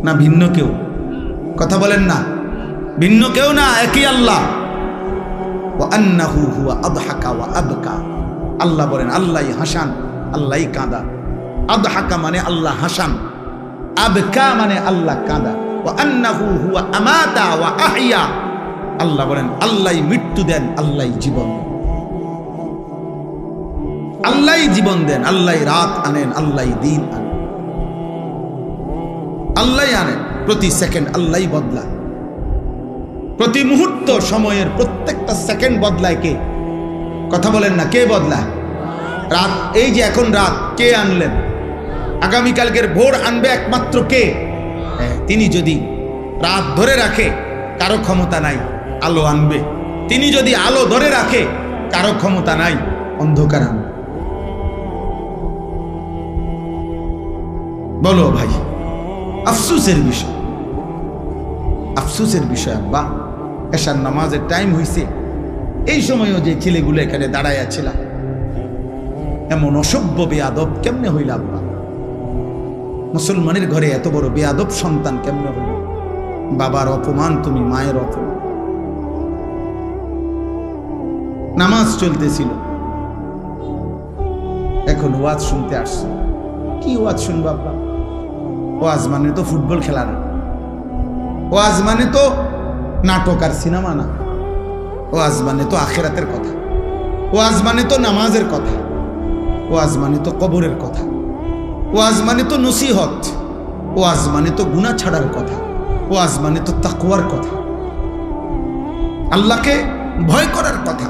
না ভিন্ন কেউ? কথা বলেন না, ভিন্ন কেউ না, একই আল্লাহ। আল্লাহ বলেন আল্লাহই হাসান, আল্লাহই কাঁদা। আদহাকা মানে আল্লাহ হাসান, আবকা মানে আল্লাহ কাঁদা। ওয়া আন্নাহু হুয়া আমাতা ওয়া আহইয়া, আল্লাহ বলেন আল্লাহই মৃত্যু দেন, আল্লাহই জীবন দেন, আল্লাহই জীবন দেন, আল্লাহই রাত আনেন, আল্লাহই দিন আনেন, আল্লাহই আনেন। প্রতি সেকেন্ড আল্লাহই বদলায়, প্রতি মুহূর্ত সময়ের প্রত্যেকটা সেকেন্ড বদলায় কে? কথা বলেন না, কে বদলায়? রাত, এই যে এখন রাত, কে আনলেন? আগামীকালকের ভোর আনবে একমাত্র কে? তিনি যদি রাত ধরে রাখে কারো ক্ষমতা নাই, আলো আনবে। তিনি যদি আলো ধরে রাখে কারো ক্ষমতা নাই, অন্ধকার আনবে। বলো ভাই, আফসোসের বিষয়, আফসোসের বিষয়। আব্বা এশার নামাজের টাইম হইছে, এই সময়ও যে ছেলেগুলো এখানে দাঁড়াইয়াছিল, এমন অসভ্য বেয়াদব কেমনে হইল আব্বা? মুসলমানের ঘরে এত বড় বেয়াদব সন্তান কেমনে হইল? বাবার অপমান তুমি, মায়ের অপমান। নামাজ চলতেছিল, এখন ওয়াজ শুনতে আসছে। কি ওয়াজ শুনবো আব্বা? ওয়াজ মানে তো ফুটবল খেলা না, ওয়াজ মানে তো নাটক আর সিনেমা না, ওয়াজ মানে তো আখিরাতের কথা, ওয়াজ মানে তো নামাজের কথা, ওয়াজ মানে তো কবরের কথা, ওয়াজ মানে তো নসিহত, ওয়াজ মানে তো গুনাহ ছাড়ার কথা, ওয়াজ মানে তো তাকওয়ার কথা, আল্লাহকে ভয় করার কথা।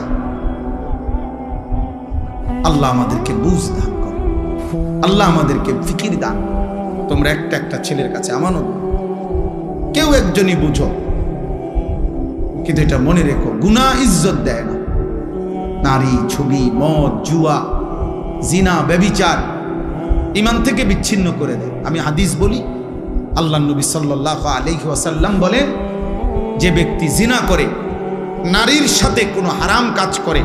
আল্লাহ আমাদেরকে বুঝ দান করে, আল্লাহ আমাদেরকে ফিকির দান। তোমরা একটা একটা ছেলের কাছে আমানত, কেউ একজনই বুঝো, কিন্তু এটা মনে রেখো, গুনাহ ইজ্জত দেয় না। নারী, ছবি, মদ, জুয়া, জিনা, ব্যভিচার ঈমান থেকে বিচ্ছিন্ন করে দেয়। আমি হাদিস বলি, আল্লাহ নবী সাল্লাল্লাহু আলাইহি ওয়াসাল্লাম বলেন, যে ব্যক্তি জিনা করে, নারীর সাথে কোনো হারাম কাজ করে,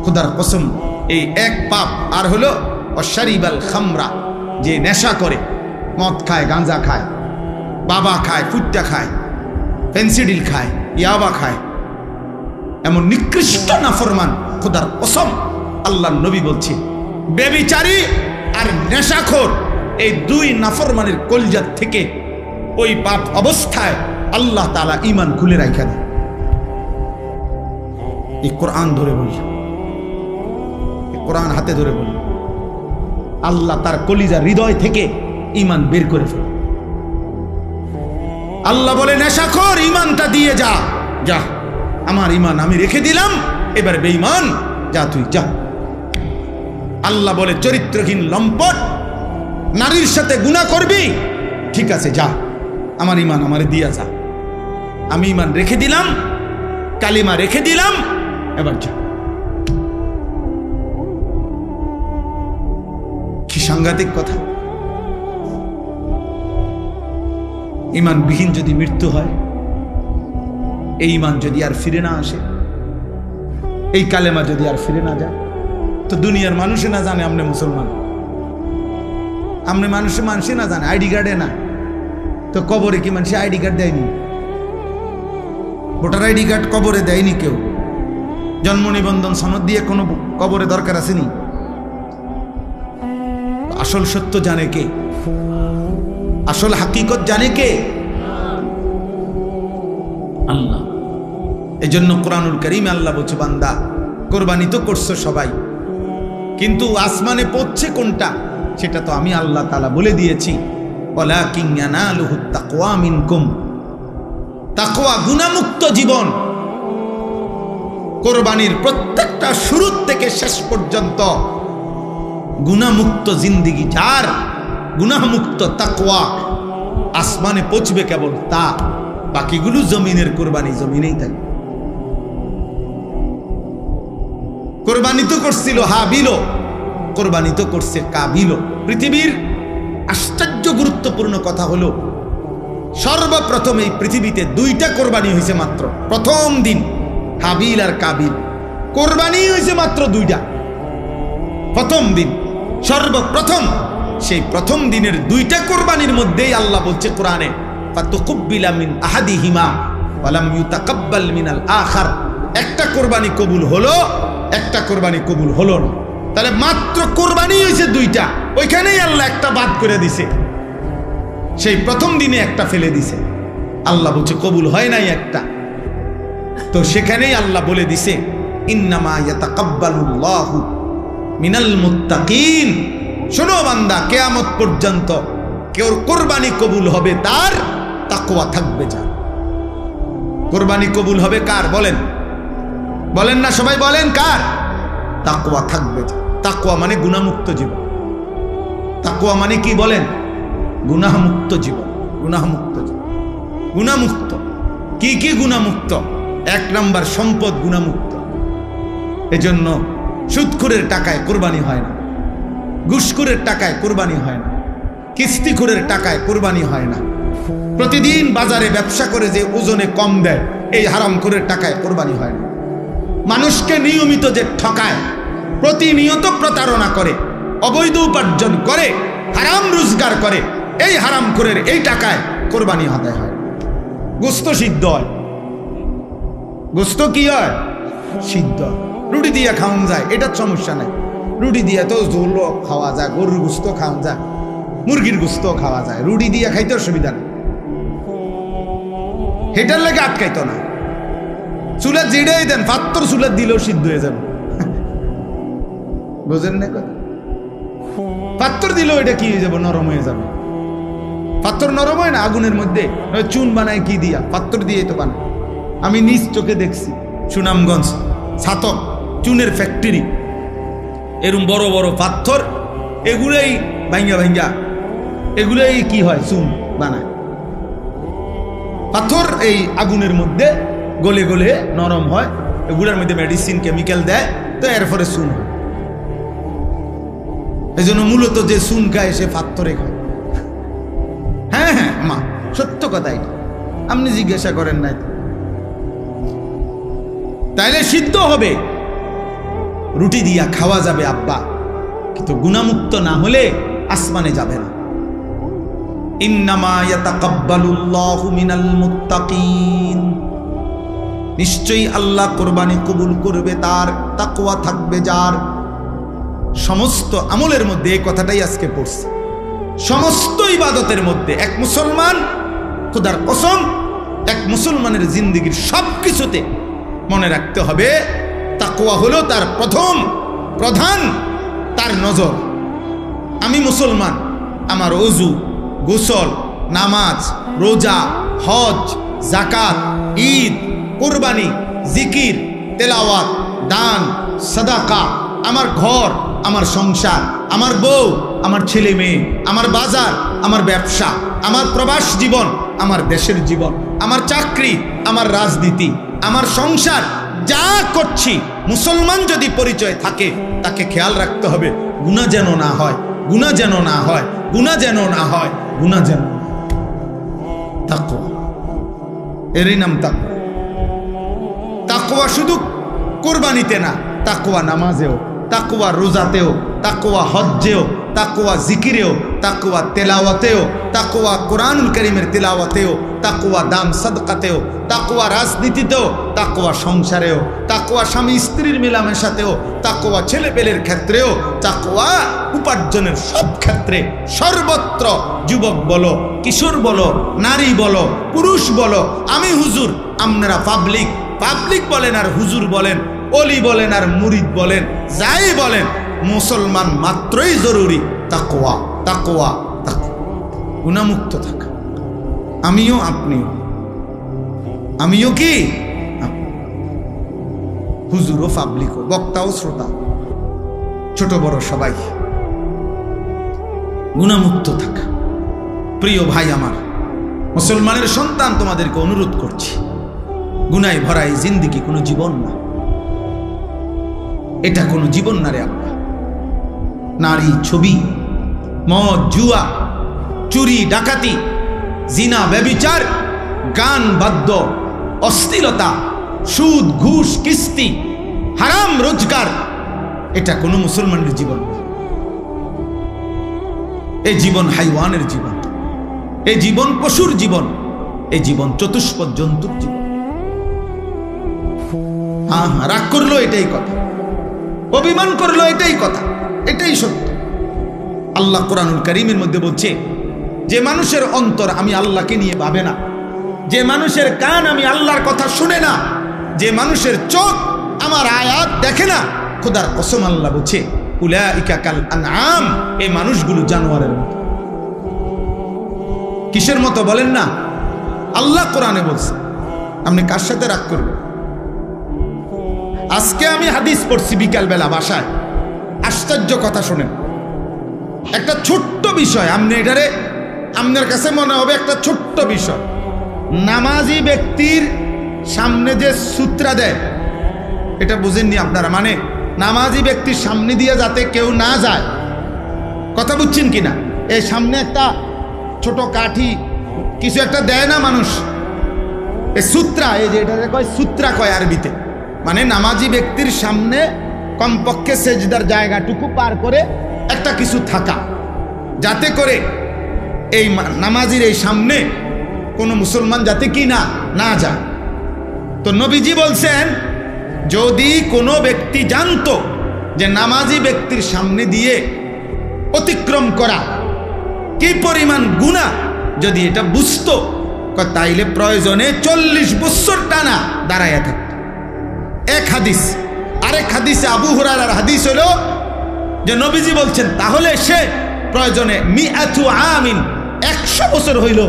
খোদার কসম এই এক পাপ। আর হলো অশারিবাল খামরা, যে নেশা করে, মদ খায়, গাঁজা খায়, বাবা খায়, ফুট্টা খায়, ফেন্সিডিল খায়, ইয়াবা খায়, এমন নিকৃষ্ট নাফরমান, খোদার কসম আল্লাহ নবী বলছে, বেবিচারী আর নেশাখোর, এই দুই নাফরমানের কলজাত থেকে ওই পাপ অবস্থায় আল্লাহ তাআলা ঈমান খুলে রাখা দেয়। এই কোরআন ধরে বলি, কোরআন হাতে ধরে বলি, আল্লাহ তার কলিজা হৃদয় থেকে ঈমান বের করে ফেলে। আল্লাহ বলে, নেশাখোর ঈমানটা দিয়ে যা, যা, আমার ঈমান আমি রেখে দিলাম, এবার বেঈমান যা, তুই যা। আল্লাহ বলে, চরিত্রহীন লম্পট, নারীর সাথে গুনাহ করবি, ঠিক আছে যা, আমার ঈমান আমারে দিয়া যা, আমি ঈমান রেখে দিলাম, কালিমা রেখে দিলাম, এবার যা। কি সাংঘাতিক কথা! ঈমানবিহীন যদি মৃত্যু হয়, এই ঈমান যদি আর ফিরে না আসে, এই কালেমা যদি আর ফিরে না যায়, তো দুনিয়ার মানুষে না জানে আপনি মুসলমান, আপনি মানুষে না জানে, আইডি কার্ডে না, তো কবরে কি মানুষ আইডি কার্ড দেয়নি? ভোটার আইডি কার্ড কবরে দেয়নি কেউ, জন্ম নিবন্ধন সনদ দিয়ে কোনো কবরে দরকার আসেনি। আসল সত্য জানে কে? আসল হাকিকত জানে কে? আল্লাহ। এই জন্য কোরআনুল কারীমে আল্লাহ বলছে, বান্দা কোরবানি তো করছো সবাই, কিন্তু আসমানে পৌঁছে কোনটা সেটা তো আমি আল্লাহ তাআলা বলে দিয়েছি, ওয়ালাকিন ইয়ানালুহুত তাকওয়া মিনকুম। তাকওয়া গুনাহমুক্ত জীবন। কোরবানির প্রত্যেকটা শুরু থেকে শেষ পর্যন্ত গুনাহমুক্ত জিন্দেগি যার, গুনাহমুক্ত তাকওয়া, আসমানে পৌঁছবে কেবল তা। বাকিগুলো জমিনের কোরবানি জমিনেই থাকে। কোরবানি তো করছিল হাবিল, কোরবানি তো করছে কাবিল। পৃথিবীর আশ্চর্য গুরুত্বপূর্ণ কথা হলো, সর্বপ্রথম এই পৃথিবীতে দুইটা কোরবানি হয়েছে মাত্র। প্রথম দিন হাবিল আর কাবিল, কোরবানি হয়েছে মাত্র দুইটা। প্রথম দিন সর্বপ্রথম, সেই প্রথম দিনের দুইটা কোরবানির মধ্যেই আল্লাহ বলছে কোরআনে, ফাতুকুব্বিলা মিন আহাদিহিমা ওয়া লাম ইউতাকাব্বাল মিনাল আখার। একটা কোরবানি কবুল হলো, একটা কোরবানি কবুল হলো না। তাহলে মাত্র কোরবানি হয়েছে দুইটা, ওইখানেই আল্লাহ একটা বাদ করে দিছে। সেই প্রথম দিনে একটা ফেলে দিছে, আল্লাহ বলছে কবুল হয় নাই একটা। তো সেখানেই আল্লাহ বলে দিছে, ইন্নামা ইয়াতাকাব্বালুল্লাহু মিনাল মুত্তাকিন। শোনো বান্দা, কিয়ামত পর্যন্ত কেউ কোরবানি কবুল হবে তার, তাকওয়া থাকবে যার। কোরবানি কবুল হবে কার বলেন? বলেন না সবাই, বলেন কার? তাকওয়া থাকবে যার। তাকওয়া মানে গুনাহমুক্ত জীবন। তাকওয়া মানে কি বলেন? গুনাহমুক্ত জীবন। গুনাহমুক্ত জীবন, গুনাহমুক্ত। কি কি গুনাহমুক্ত? এক নাম্বার সম্পদ গুনাহমুক্ত। এজন্য সুদখোরের টাকায় কোরবানি হয় না, ঘুষখোরের টাকায় কোরবানি হয় না, কিস্তিখোরের টাকায় কোরবানি হয় না, প্রতিদিন বাজারে ব্যবসা করে যে ওজনে কম দেয় এই হারামখোরের টাকায় কোরবানি হয় না, মানুষকে নিয়মিত যে ঠকায়, প্রতিনিয়ত প্রতারণা করে, অবৈধ উপার্জন করে, হারাম রোজগার করে, এই হারামখোরের এই টাকায় কোরবানি আদায় হয়। গোস্ত সিদ্ধ হয়, গোস্ত কি হয়? সিদ্ধ। রুটি দিয়ে খাওয়ান যায়, এটার সমস্যা নাই। রুটি দিয়ে তো ঝোল খাওয়া যায়, গরুর গোস্ত খাওয়া যায়, মুরগির গোস্ত খাওয়া যায়, রুটি দিয়ে খাইতে অসুবিধা নেই, হেটার লেগে আটকাইতো না। চুলা জিড়েই দেন, পাত্তর চুলা দিলেও সিদ্ধ হয়ে যাবে। বুঝেন না কথা? পাত্তর দিলেও এটা কি হয়ে যাবে? নরম হয়ে যাবে। পাত্তর নরম হয় না আগুনের মধ্যে? চুন বানায় কি দিয়া? পাত্তর দিয়ে তো বানায়। আমি নিজ চোখে দেখছি, সুনামগঞ্জ ছাতক চুনের ফ্যাক্টরি, এরম বড় বড় পাথর, এগুলোই ভাঙ্গা ভাঙ্গা, এগুলোই কি হয়? চুন বানায়। পাথর এই আগুনের মধ্যে গলে গলে নরম হয়, এগুলোর মধ্যে মেডিসিন কেমিক্যাল দেয়, তো এরপরে চুন হয়। এই জন্য মূলত যে চুন খায় সে পাথরে খায়। হ্যাঁ হ্যাঁ মা, সত্য কথা এটা, আপনি জিজ্ঞাসা করেন নাই। তাইলে সিদ্ধ হবে, রুটি দিয়া খাওয়া যাবে আব্বা, কিন্তু গুনাহমুক্ত না হলে আসমানে যাবে না। ইন্নামা ইয়াতাকাব্বালুল্লাহু মিনাল মুত্তাকিন। নিশ্চয়ই আল্লাহ কোরবানি কবুল করবে তার, তাকওয়া থাকবে যার। সমস্ত আমলের মধ্যে এই কথাটাই আজকে পড়ছি। সমস্ত ইবাদতের মধ্যে এক মুসলমান, খোদার কসম, এক মুসলমানের জিন্দেগির সব কিছুতে মনে রাখতে হবে তাকওয়া হলো তার প্রথম প্রধান তার নজর। আমি মুসলমান, আমার ওযু, গোসল, নামাজ, রোজা, হজ, যাকাত, ঈদ, কুরবানি, জিকির, তেলাওয়াত, দান, সাদাকা, আমার ঘর, আমার সংসার, আমার বউ, আমার ছেলে মেয়ে, আমার বাজার, আমার ব্যবসা, আমার প্রবাস জীবন, আমার দেশের জীবন, আমার চাকরি, আমার রাজনীতি, আমার সংসার, যা করছি, মুসলমান যদি পরিচয় থাকে তাকে খেয়াল রাখতে হবে গুনাহ যেন না হয়, গুনাহ যেন না হয়, গুনাহ যেন না হয়, গুনাহ যেন। তাকওয়া, এরই নাম তাকওয়া। তাকওয়া শুধু কুরবানিতে না, তাকওয়া নামাজেও, তাকওয়া রোজাতেও, তাকওয়া হজ্জেও, তাকওয়া জিকিরেও, তাকওয়া তেলাওয়াতেও, তাকওয়া কোরআনুল কারীমের তেলাওয়াতেও, তাকওয়া দান সাদকাতেও, তাকওয়া রাজনীতিতেও, তাকওয়া সংসারেও, তাকওয়া স্বামী স্ত্রীর মেলামেশাতেও, তাকওয়া ছেলেপেলের ক্ষেত্রেও, তাকওয়া উপার্জনের সব ক্ষেত্রে, সর্বত্র। যুবক বলো, কিশোর বলো, নারী বলো, পুরুষ বলো, আমি হুজুর, আপনারা পাবলিক, পাবলিক বলেন আর হুজুর বলেন, অলি বলেন আর মুরিদ বলেন, যাই বলেন, মুসলমান মাত্রই জরুরি তাকওয়া, তাকওয়া, তাকওয়া, গুনাহমুক্ত থাকা। আমিও আপনিও, আমিও কি হুজুরও পাবলিকও, বক্তাও শ্রোতা, ছোট বড় সবাই গুনাহমুক্ত থাকা। প্রিয় ভাই আমার, মুসলমানের সন্তান, তোমাদেরকে অনুরোধ করছি, গুনায় ভরা এই জিন্দেগি কোনো জীবন না, এটা কোনো জীবন না রে আব্বা। নারী, ছবি, মদ, জুয়া, চুরি, ডাকাতি, জিনা, ব্যভিচার, গান, বাদ্য, অশ্লীলতা, সুদ, ঘুষ, কিস্তি, হারাম রোজগার, এটা কোনো মুসলমানের জীবন না। এই জীবন হাইওয়ানের জীবন, এই জীবন পশুর জীবন, এই জীবন চতুষ্পদ জন্তুর জীবন। হ্যাঁ, রাগ করলো এটাই কথা, অভিমান করলো এটাই কথা, এটাই সত্য। আল্লাহ কোরআনুল কারীমের মধ্যে বলছে, যে মানুষের অন্তর আমি আল্লাহকে নিয়ে ভাবে না, যে মানুষের কান আমি আল্লাহর কথা শুনে না, যে মানুষের চোখ আমার আয়াত দেখে না, খোদার কসম আল্লাহ বলছে উলাইকা কাল আনআম, এই মানুষগুলো জানোয়ারের মতো। কিসের মতো বলেন না? আল্লাহ কোরআনে বলছে। আপনি কার সাথে রাগ করবেন? আজকে আমি হাদিস পড়ছি বিকালবেলা বাসায়, আশ্চর্য কথা শুনেন। একটা ছোট্ট বিষয়, আপনি এটারে আপনার কাছে মনে হবে একটা ছোট্ট বিষয়। নামাজি ব্যক্তির সামনে যে সূত্রা দেয়, এটা বুঝেননি আপনারা? মানে নামাজি ব্যক্তির সামনে দিয়ে যাতে কেউ না যায়, কথা বুঝছেন কিনা? এই সামনে একটা ছোট কাঠি কিছু একটা দেয় না মানুষ, এই সূত্রা, এই যে এটা কয় সূত্রা কয় আরবিতে, মানে নামাজি ব্যক্তির সামনে কমপক্ষে সেজদার জায়গাটুকু পার করে একটা কিছু থাকা, যাতে করে এই নামাজির এই সামনে কোনো মুসলমান যাতে কি না যায়। তো নবীজি বলছেন, যদি কোনো ব্যক্তি জানতো যে নামাজি ব্যক্তির সামনে দিয়ে অতিক্রম করা কি পরিমাণ গুনাহ, যদি এটা বুঝতো, তাইলে প্রয়োজনে 40 বছর টানা দাঁড়াইয়া থাকতো। এক হাদিস। আরেক হাদিসে আবু হুরায়রার হাদিস হলো যে নবীজি বলছেন, তাহলে সে প্রয়োজনে মিআতু আমিন, 100 বছর হইল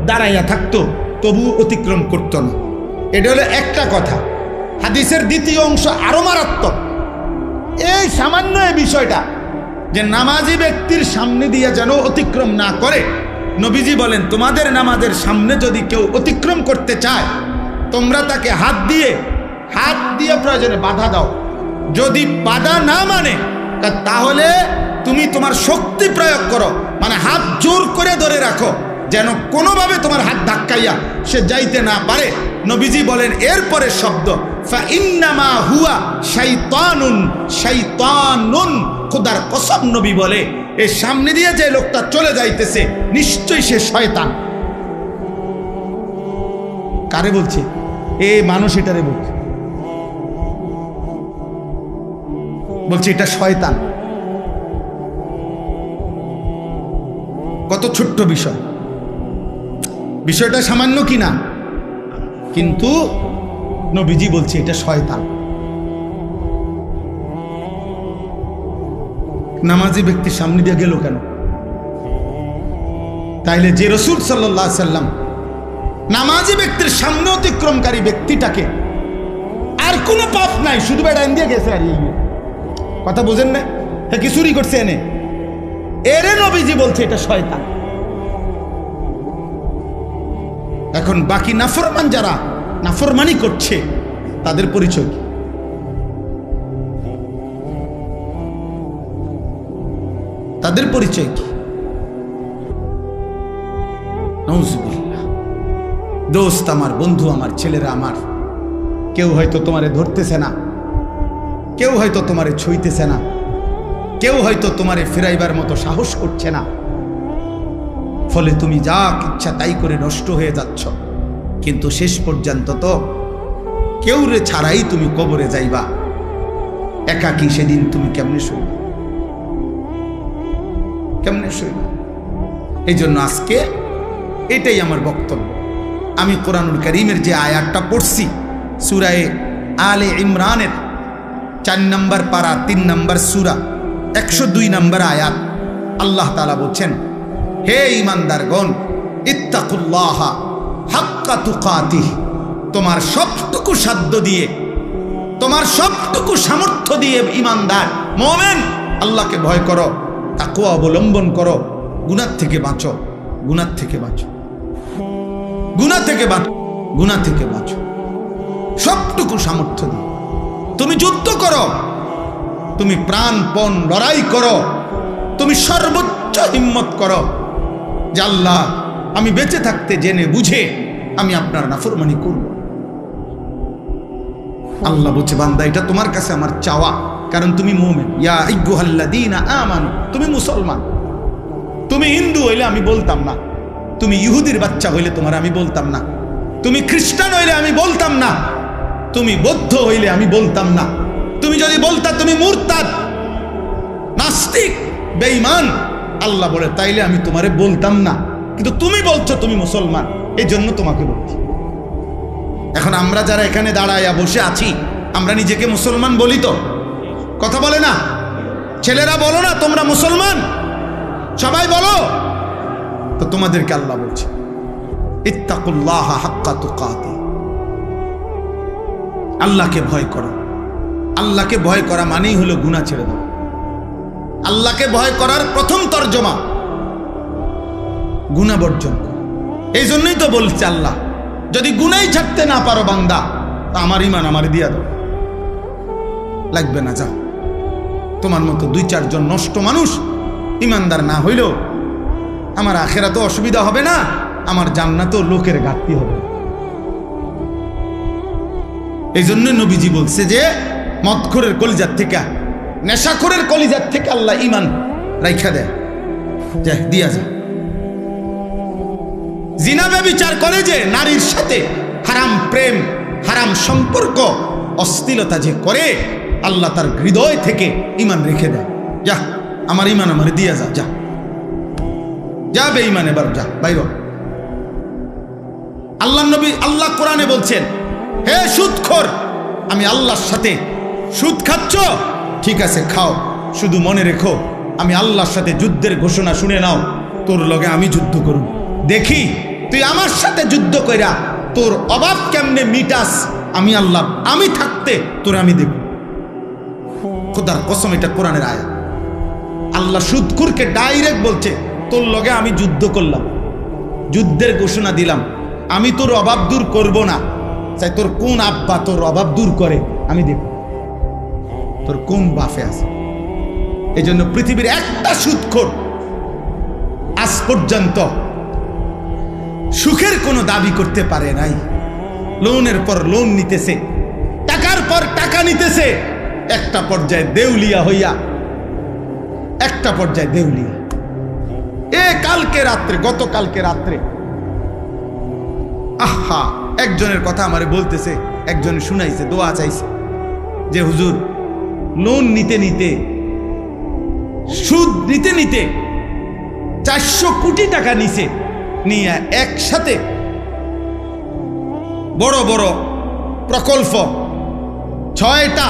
দাঁড়াইয়া থাকতো, তবু অতিক্রম করতো না। এটা হলো একটা কথা। হাদিসের দ্বিতীয় অংশ আরো মারাত্মক। এই সামান্য এই বিষয়টা যে নামাজি ব্যক্তির সামনে দিয়ে যেন অতিক্রম না করে, নবীজি বলেন, তোমাদের নামাজের সামনে যদি কেউ অতিক্রম করতে চায়, তোমরা তাকে হাত দিয়ে প্রয়োজনে বাধা দাও। যদি বাধা না মানে, তাহলে তুমি তোমার শক্তি প্রয়োগ করো, মানে হাত জোর করে ধরে রাখো, যেন কোনোভাবে তোমার হাত ধাক্কাইয়া সে যাইতে না পারে। নবীজি বলেন এরপরে শব্দ, ফাইন্নামা হুয়া শাইতানুন, শাইতানুন, খোদার কসম নবী বলে, এর সামনে দিয়ে যে লোকটা চলে যাইতেছে নিশ্চয়ই সে শয়তান। কারে বলছে? এ মানুষ এটারে বলছে এটা শয়তান। কত ছোট্ট বিষয়, বিষয়টা সামান্য কিনা, কিন্তু নবীজি বলছে এটা শয়তান। নামাজি ব্যক্তির সামনে দিয়ে গেল কেন? তাইলে যে রাসূল সাল্লাল্লাহু আলাইহি সাল্লাম নামাজি ব্যক্তির সামনে অতিক্রমকারী ব্যক্তিটাকে আর কোনো পাপ নাই, শুধু বেড়ান দিয়ে গেছে, আর কথা বোঝেন না? কি চুরি করছে এনে, এরে নবীজি বলছে এটা শয়তান। এখন বাকি নাফরমান যারা নাফরমানি করছে, তাদের পরিচয় কি? তাদের পরিচয় কি? নাউজুবিল্লাহ। দোস্ত আমার, বন্ধু আমার, ছেলেরা আমার, কেউ হয়তো তোমারে ধরতেছে না, কেউ হয়তো তোমারে ছুঁইতেছে না, কেউ হয়তো তোমারে ফিরাইবার মতো সাহস করছে না, ফলে তুমি যা ইচ্ছা তাই করে নষ্ট হয়ে যাচ্ছ। কিন্তু শেষ পর্যন্ত তো কেউ রে ছাড়াই তুমি কবরে যাইবা, একাকী। সেদিন তুমি কেমনে শুইবা? কেমনে শুইবা? এই জন্য আজকে এটাই আমার বক্তব্য। আমি কোরআনুল কারীমের যে আয়াতটা পড়ছি, সূরা আলে ইমরানের 4 নম্বর পারা 3 নম্বর সূরা, 102 নম্বর আয়াত আল্লাহ তাআলা বলছেন, হে ঈমানদারগণ, ইত্তাকুল্লাহা হাক্কা তুকাতিহ, তোমার সবটুকু সাধ্য দিয়ে, তোমার সবটুকু সামর্থ্য দিয়ে ঈমানদার মুমিন আল্লাহকে ভয় করো, তাকওয়া অবলম্বন করো, গুনাহ থেকে বাঁচো, গুনাহ থেকে বাঁচো, গুনাহ থেকে বাঁচো, গুনাহ থেকে বাঁচো। সবটুকু সামর্থ্য দিয়ে তুমি যুদ্ধ করো, তুমি প্রাণপণ লড়াই করো, তুমি সর্বোচ্চ হিম্মত করো যে আল্লাহ আমি বেঁচে থাকতে জেনে বুঝে আমি আপনার নাফরমানি করব। আল্লাহ বলছে, বান্দা এটা তোমার কাছে আমার চাওয়া, কারণ তুমি মুমিন। ইয়া আইয়ুহাল্লাযীনা আমানু, তুমি মুসলমান। তুমি হিন্দু হইলে আমি বলতাম না, তুমি ইহুদির বাচ্চা হইলে তোমার আমি বলতাম না, তুমি খ্রিস্টান হইলে আমি বলতাম না, তুমি বৌদ্ধ হইলে আমি বলতাম না, তুমি যদি বলতা তুমি মুরতাদ, নাস্তিক, বেঈমান, আল্লাহ বলে তাইলে আমি তোমারে বলতাম না, কিন্তু তুমি বলছো তুমি মুসলমান, এই জন্য তোমাকে বলছি। এখন আমরা যারা এখানে দাঁড়াইয়া বসে আছি, আমরা নিজেকে মুসলমান বলি তো? কথা বলে না? ছেলেরা বলো না তোমরা মুসলমান? সবাই বলো তো। তোমাদেরকে আল্লাহ বলছে ইত্তাকুল্লাহা হাক্কা তুকাতিহ, আল্লাহকে ভয় করো। আল্লাহকে ভয় করা মানেই হলো গুনাহ ছেড়ে দাও। আল্লাহকে ভয় করার প্রথম তর্জমা গুনাহ বর্জন করো। এই জন্যই তো বলছে আল্লাহ, যদি গুনাহই ছাড়তে না পারো বান্দা, তা আমার ঈমান আমারে দিয়া দাও, লাগবে না, যাও। তোমার মতো 2-4 জন নষ্ট মানুষ ঈমানদার না হইলেও আমার আখিরাতে অসুবিধা হবে না, আমার জান্নাতেও লোকের ঘাটতি হবে। এই জন্য নবীজি বলছে যে মদখোরের কলিজার থেকে, নেশাখোরের কলিজার থেকে আল্লাহ ঈমান রাইখা দেয়, যা দিয়া যা। জিনা ব্যভিচার করে যে নারীর সাথে, হারাম প্রেম, হারাম সম্পর্ক, অশ্লীলতা যে করে, আল্লাহ তার হৃদয় থেকে ঈমান রেখে দেয়, যা আমার ঈমান আমারে দিয়া যা, যা যা বেঈমান, এবার যা বাইর। আল্লাহ নবী, আল্লাহ কোরআনে বলছেন, হে সুদখোর, আমি আল্লাহর সাথে সুদ খাচ্ছ, ঠিক আছে খাও, শুধু মনে রেখো আমি আল্লাহর সাথে যুদ্ধের ঘোষণা শুনে নাও, তোর লগে আমি যুদ্ধ করব, দেখি তুই আমার সাথে যুদ্ধ কইরা তোর অভাব কেমনে মিটাস, আমি আল্লাহ, আমি থাকতে তোর আমি দেব। খোদার কসম, এটা কোরআনের আয়াত। আল্লাহ সুদখোরকে ডাইরেক্ট বলছে, তোর লগে আমি যুদ্ধ করলাম, যুদ্ধের ঘোষণা দিলাম, আমি তোর অভাব দূর করব না, চাই তোর কোন আব্বা তোর অভাব দূর করে আমি দেব, তোর কোন বাফে আছে। এই জন্য পৃথিবীর একটা সুদখোর আজ পর্যন্ত সুখের কোনো দাবি করতে পারে নাই। লোনের পর লোন নিতেছে, টাকার পর টাকা নিতেছে, একটা পর্যায়ে দেউলিয়া হইয়া, একটা পর্যায়ে দেউলিয়া। কালকে রাত্রে, গতকালকে রাত্রে, আহা, একজনের কথা আমারে বলতেছে, একজন শুনাইছে, দোয়া চাইছে যে হুজুর, লোন নিতে নিতে, সুদ নিতে নিতে 400 কোটি টাকা নিছে, নিয়ে একসাথে বড় বড় প্রকল্প 6টা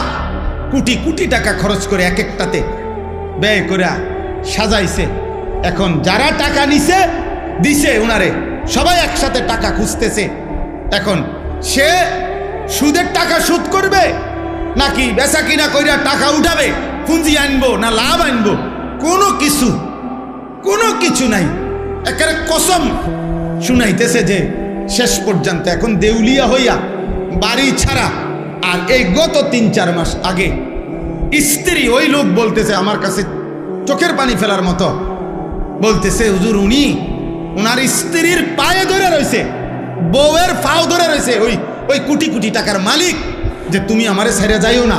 কোটি কোটি টাকা খরচ করে এক একটাতে ব্যয় করে সাজাইছে। এখন যারা টাকা নিছে দিছে উনারে, সবাই একসাথে টাকা খুঁজতেছে। এখন সে সুদের টাকা সুদ করবে নাকি বেচা কিনা কইরা টাকা উঠাবে, পুঁজি আনবো না লাভ আনবো, কোনো কিছু নাই। একেবারে কসম শুনাইতেছে যে শেষ পর্যন্ত এখন দেউলিয়া হইয়া বাড়ি ছাড়া। আর এই গত 3-4 মাস আগে স্ত্রী, ওই লোক বলতেছে আমার কাছে চোখের পানি ফেলার মতো, বলতেছে হুজুর, উনার স্ত্রীর পায়ে ধরে রয়েছে, বউয়ের পাও ধরে রয়েছে ওই কোটি কোটি টাকার মালিক, যে তুমি আমারে ছেড়ে যাইও না,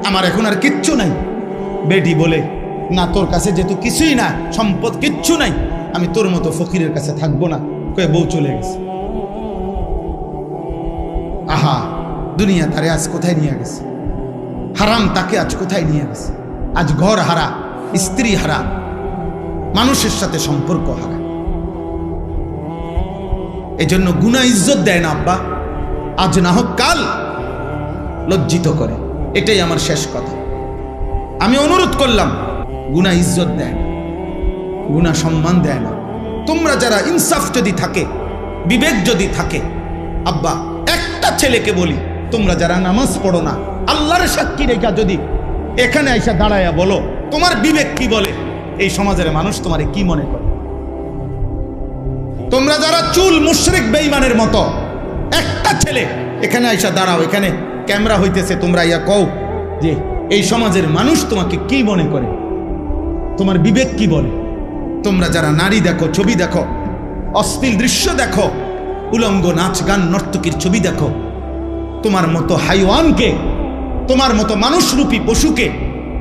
আমার এখন আর কিচ্ছু নাই। বেটি বলে, না তোর কাছে যেহেতু কিছুই না, সম্পদ কিচ্ছু নাই, আমি তোর মতো ফকিরের কাছে থাকবো না, কয়ে বউ চলে গেছে। আহা, দুনিয়া তারে আজ কোথায় নিয়ে গেছে, হারাম তাকে আজ কোথায় নিয়ে গেছে। আজ ঘর হারা, স্ত্রী হারা, মানুষের সাথে সম্পর্ক হারা। এজন্য গুনাহ ইজ্জত দেয় না আব্বা, আজ না হোক কাল লজ্জিত করে। এটাই আমার শেষ কথা। আমি অনুরোধ করলাম গুনাহ ইজ্জত দেয় না, গুনাহ সম্মান দেয় না। তোমরা যারা ইনসাফ যদি থাকে, বিবেক যদি থাকে, আব্বা একটা ছেলেকে বলি, তোমরা যারা নামাজ পড়ো না, আল্লাহর সাক্ষী রেখা যদি এখানে আইসা দাঁড়ায়া বলো তোমার বিবেক কি বলে, এই সমাজের মানুষ তোমারে কি মনে করে? তোমরা যারা চুল মুশরিক বেঈমানের মতো, একটা ছেলে এখানে আইসা দাঁড়াও, এখানে ক্যামেরা হইতেছে, তোমরা ইয়া কও যে এই সমাজের মানুষ তোমাকে কি মনে করে, তোমার বিবেক কি বলে? তোমরা যারা নারী দেখো, ছবি দেখো, অশ্লীল দৃশ্য দেখো, উলঙ্গ নাচ গান নর্তকীর ছবি দেখো, তোমার মতো হাইওয়ানকে, তোমার মতো মানুষরূপী পশুকে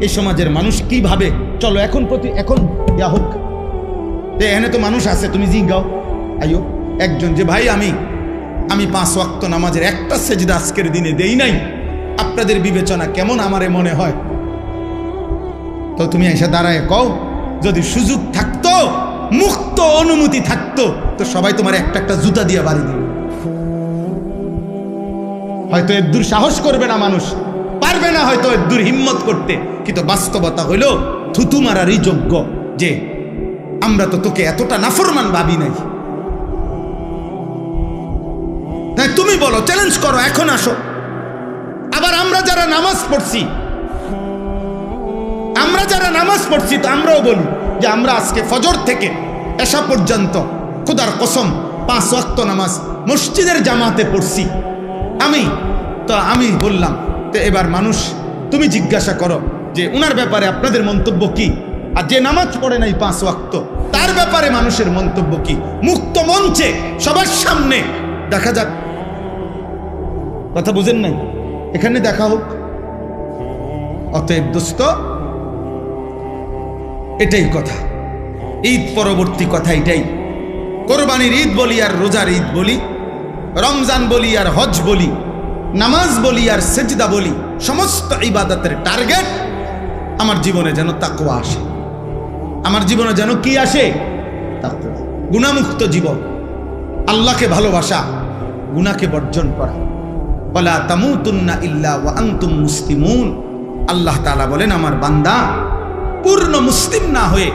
এই সমাজের মানুষ কি ভাবে? চলো এখন এখন ইয়া হোক, এখানে তো মানুষ আছে, তুমি জিজ্ঞাও আইও একজন যে ভাই আমি 5 ওয়াক্ত নামাজের একটা সেজদা আজকের দিনে দেই নাই, আপনাদের বিবেচনা কেমন আমারে মনে হয়? তো তুমি এসে দাঁড়ায় কও, যদি সুযোগ থাকতো, মুক্ত অনুমতি থাকতো, তো সবাই তোমার একটা একটা জুতা দিয়ে বাড়ি দিবে। হয়তো এর দূর সাহস করবে না, মানুষ পারবে না হয়তো এর দূর হিম্মত করতে, কিন্তু বাস্তবতা হইল থুতু মারারই যোগ্য যে আমরা তো তোকে এতটা নাফরমান ভাবি নাই। তাই তুমি বলো, চ্যালেঞ্জ করো, এখন আসো। আবার আমরা যারা নামাজ পড়ছি তো আমরাও বলি যে আমরা আজকে ফজর থেকে এশা পর্যন্ত খোদার কসম 5 ওয়াক্ত নামাজ মসজিদের জামাতে পড়ছি। আমি বললাম, তো এবার মানুষ তুমি জিজ্ঞাসা করো যে উনার ব্যাপারে আপনাদের মন্তব্য কি, আর যে নামাজ পড়ে নাই 5 ওয়াক্ত তার ব্যাপারে মানুষের মন্তব্য কি? মুক্ত মঞ্চে সবার সামনে দেখা যাক। কথা বুঝেন নাই? এখানে দেখা হোক। অতএব দোস্ত, এটাই কথা, ঈদ পরবর্তী কথা এটাই। কোরবানির ঈদ বলি আর রোজার ঈদ বলি, রমজান বলি আর হজ বলি, নামাজ বলি আর সেজদা বলি, সমস্ত ইবাদতের টার্গেট আমার জীবনে যেন তাকওয়া আসে। আমার জীবনে যেন কি আসে? তাকওয়া। গুনাহমুক্ত জীবন, আল্লাহকে ভালোবাসা, গুনাহকে বর্জন করা। ওয়ালা তামুতুন্না ইল্লা ওয়া আনতুম মুসলিমুন। আল্লাহ তাআলা বলেন, আমার বান্দা পূর্ণ মুসলিম না হয়ে,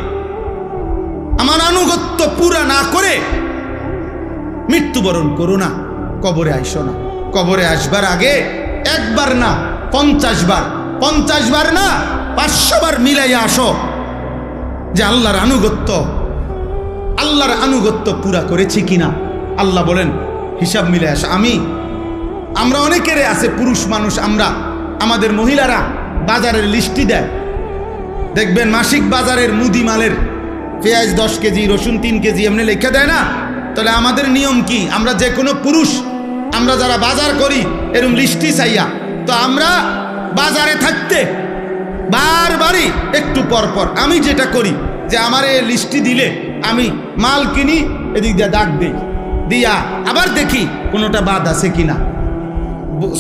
আমার আনুগত্য পুরা না করে মৃত্যুবরণ করো না, কবরে আইসো না। কবরে আসবার আগে একবার না 50 বার, 50 বার না 500 বার মিলাইয়া আসো যে আল্লাহর আনুগত্য পুরা করেছি কিনা। আল্লাহ বলেন হিসাব মিলে আসো। আমরা অনেকেরে আছে, পুরুষ মানুষ আমরা, আমাদের মহিলারা বাজারের লিস্টি দেয়, দেখবেন মাসিক বাজারের মুদি মালের পেঁয়াজ 10 কেজি, রসুন 3 কেজি এমনি লেখা দেয় না? তাহলে আমাদের নিয়ম কি? আমরা যে কোনো পুরুষ, আমরা যারা বাজার করি এরকম লিস্টি চাইয়া, তো আমরা বাজারে থাকতে বারবারই একটু পর পর আমি যেটা করি যে আমার এই লিস্টি দিলে আমি মাল কিনি, এদিক দিয়ে দাগ দিই, দিয়া আবার দেখি কোনোটা বাদ আছে কিনা,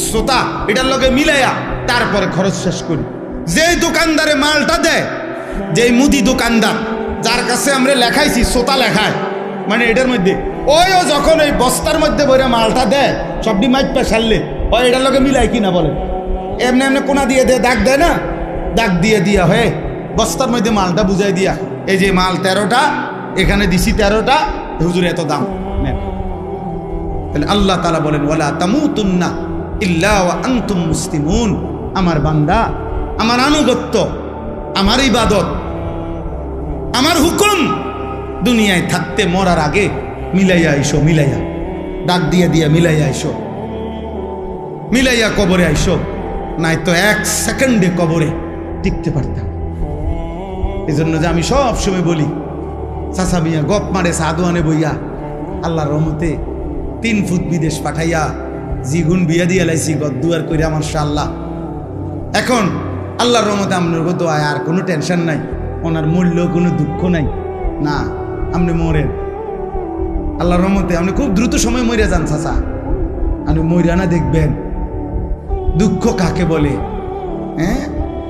শ্রোতা এটার লগে মিলাইয়া তারপরে খরচ শেষ করি। যেই দোকানদারে মালটা দেয়, যেই মুদি দোকানদার যার কাছে আমরা লেখাইছি, শ্রোতা লেখায়, মানে এটার মধ্যে ও যখন ওই বস্তার মধ্যে বইরা মালটা দেয়, সবটি মাইপা সারলে ও এটার লগে মিলাই কিনা বলে, এমনি কোনা দিয়ে দাগ দেয় না, দাগ দিয়ে দিয়া হয়ে বস্তার মধ্যে মালটা বুঝাই দিয়া, এই যে মাল 13টা, এখানে দিছি 13টা, হুজুর এত দাম নেন। তাহলে আল্লাহ তাআলা বলেন, ওয়ালা তামুতুন্না ইল্লা ওয়া আনতুম মুসলিমুন। আমার বান্দা, আমার আনুগত্য, আমার ইবাদত, আমার হুকুম দুনিয়ায় থাকতে মরার আগে মিলাইয়া আইসো, মিলাইয়া ডাক দিয়ে মিলাইয়া আইসো, মিলাইয়া কবরে আইসো, নাই তো 1 সেকেন্ডে কবরে টিকতে পারতাম। এই জন্য যে আমি সব সময় বলি, চাচা মিয়া গপ মারে সাদওয়ানে বইয়া, আল্লাহর রহমতে 3 ফুট বিদেশ পাঠাইয়া জিগুন বিয়া দিয়ে লাইছি, গদ্দুয়ার কইরা মাশাআল্লাহ। এখন আল্লাহর রহমতে আপনার দোয়ায় আর কোনো টেনশন নাই, ওনার মূল্য কোনো দুঃখ নাই। না, আপনি মরেন, আল্লাহর রহমতে আপনি খুব দ্রুত সময় মরে যান চাচা। আপনি মরিয়া না দেখবেন দুঃখ কাকে বলে।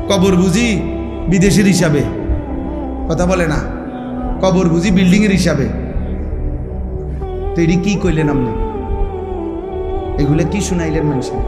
কবর বুঝি বিদেশের হিসাবে, কথা বলে না, কবর বুঝি বিল্ডিং এর হিসাবে। তো এটি কি কইলেন আপনি? এগুলো কি শুনাইলেন মানুষের?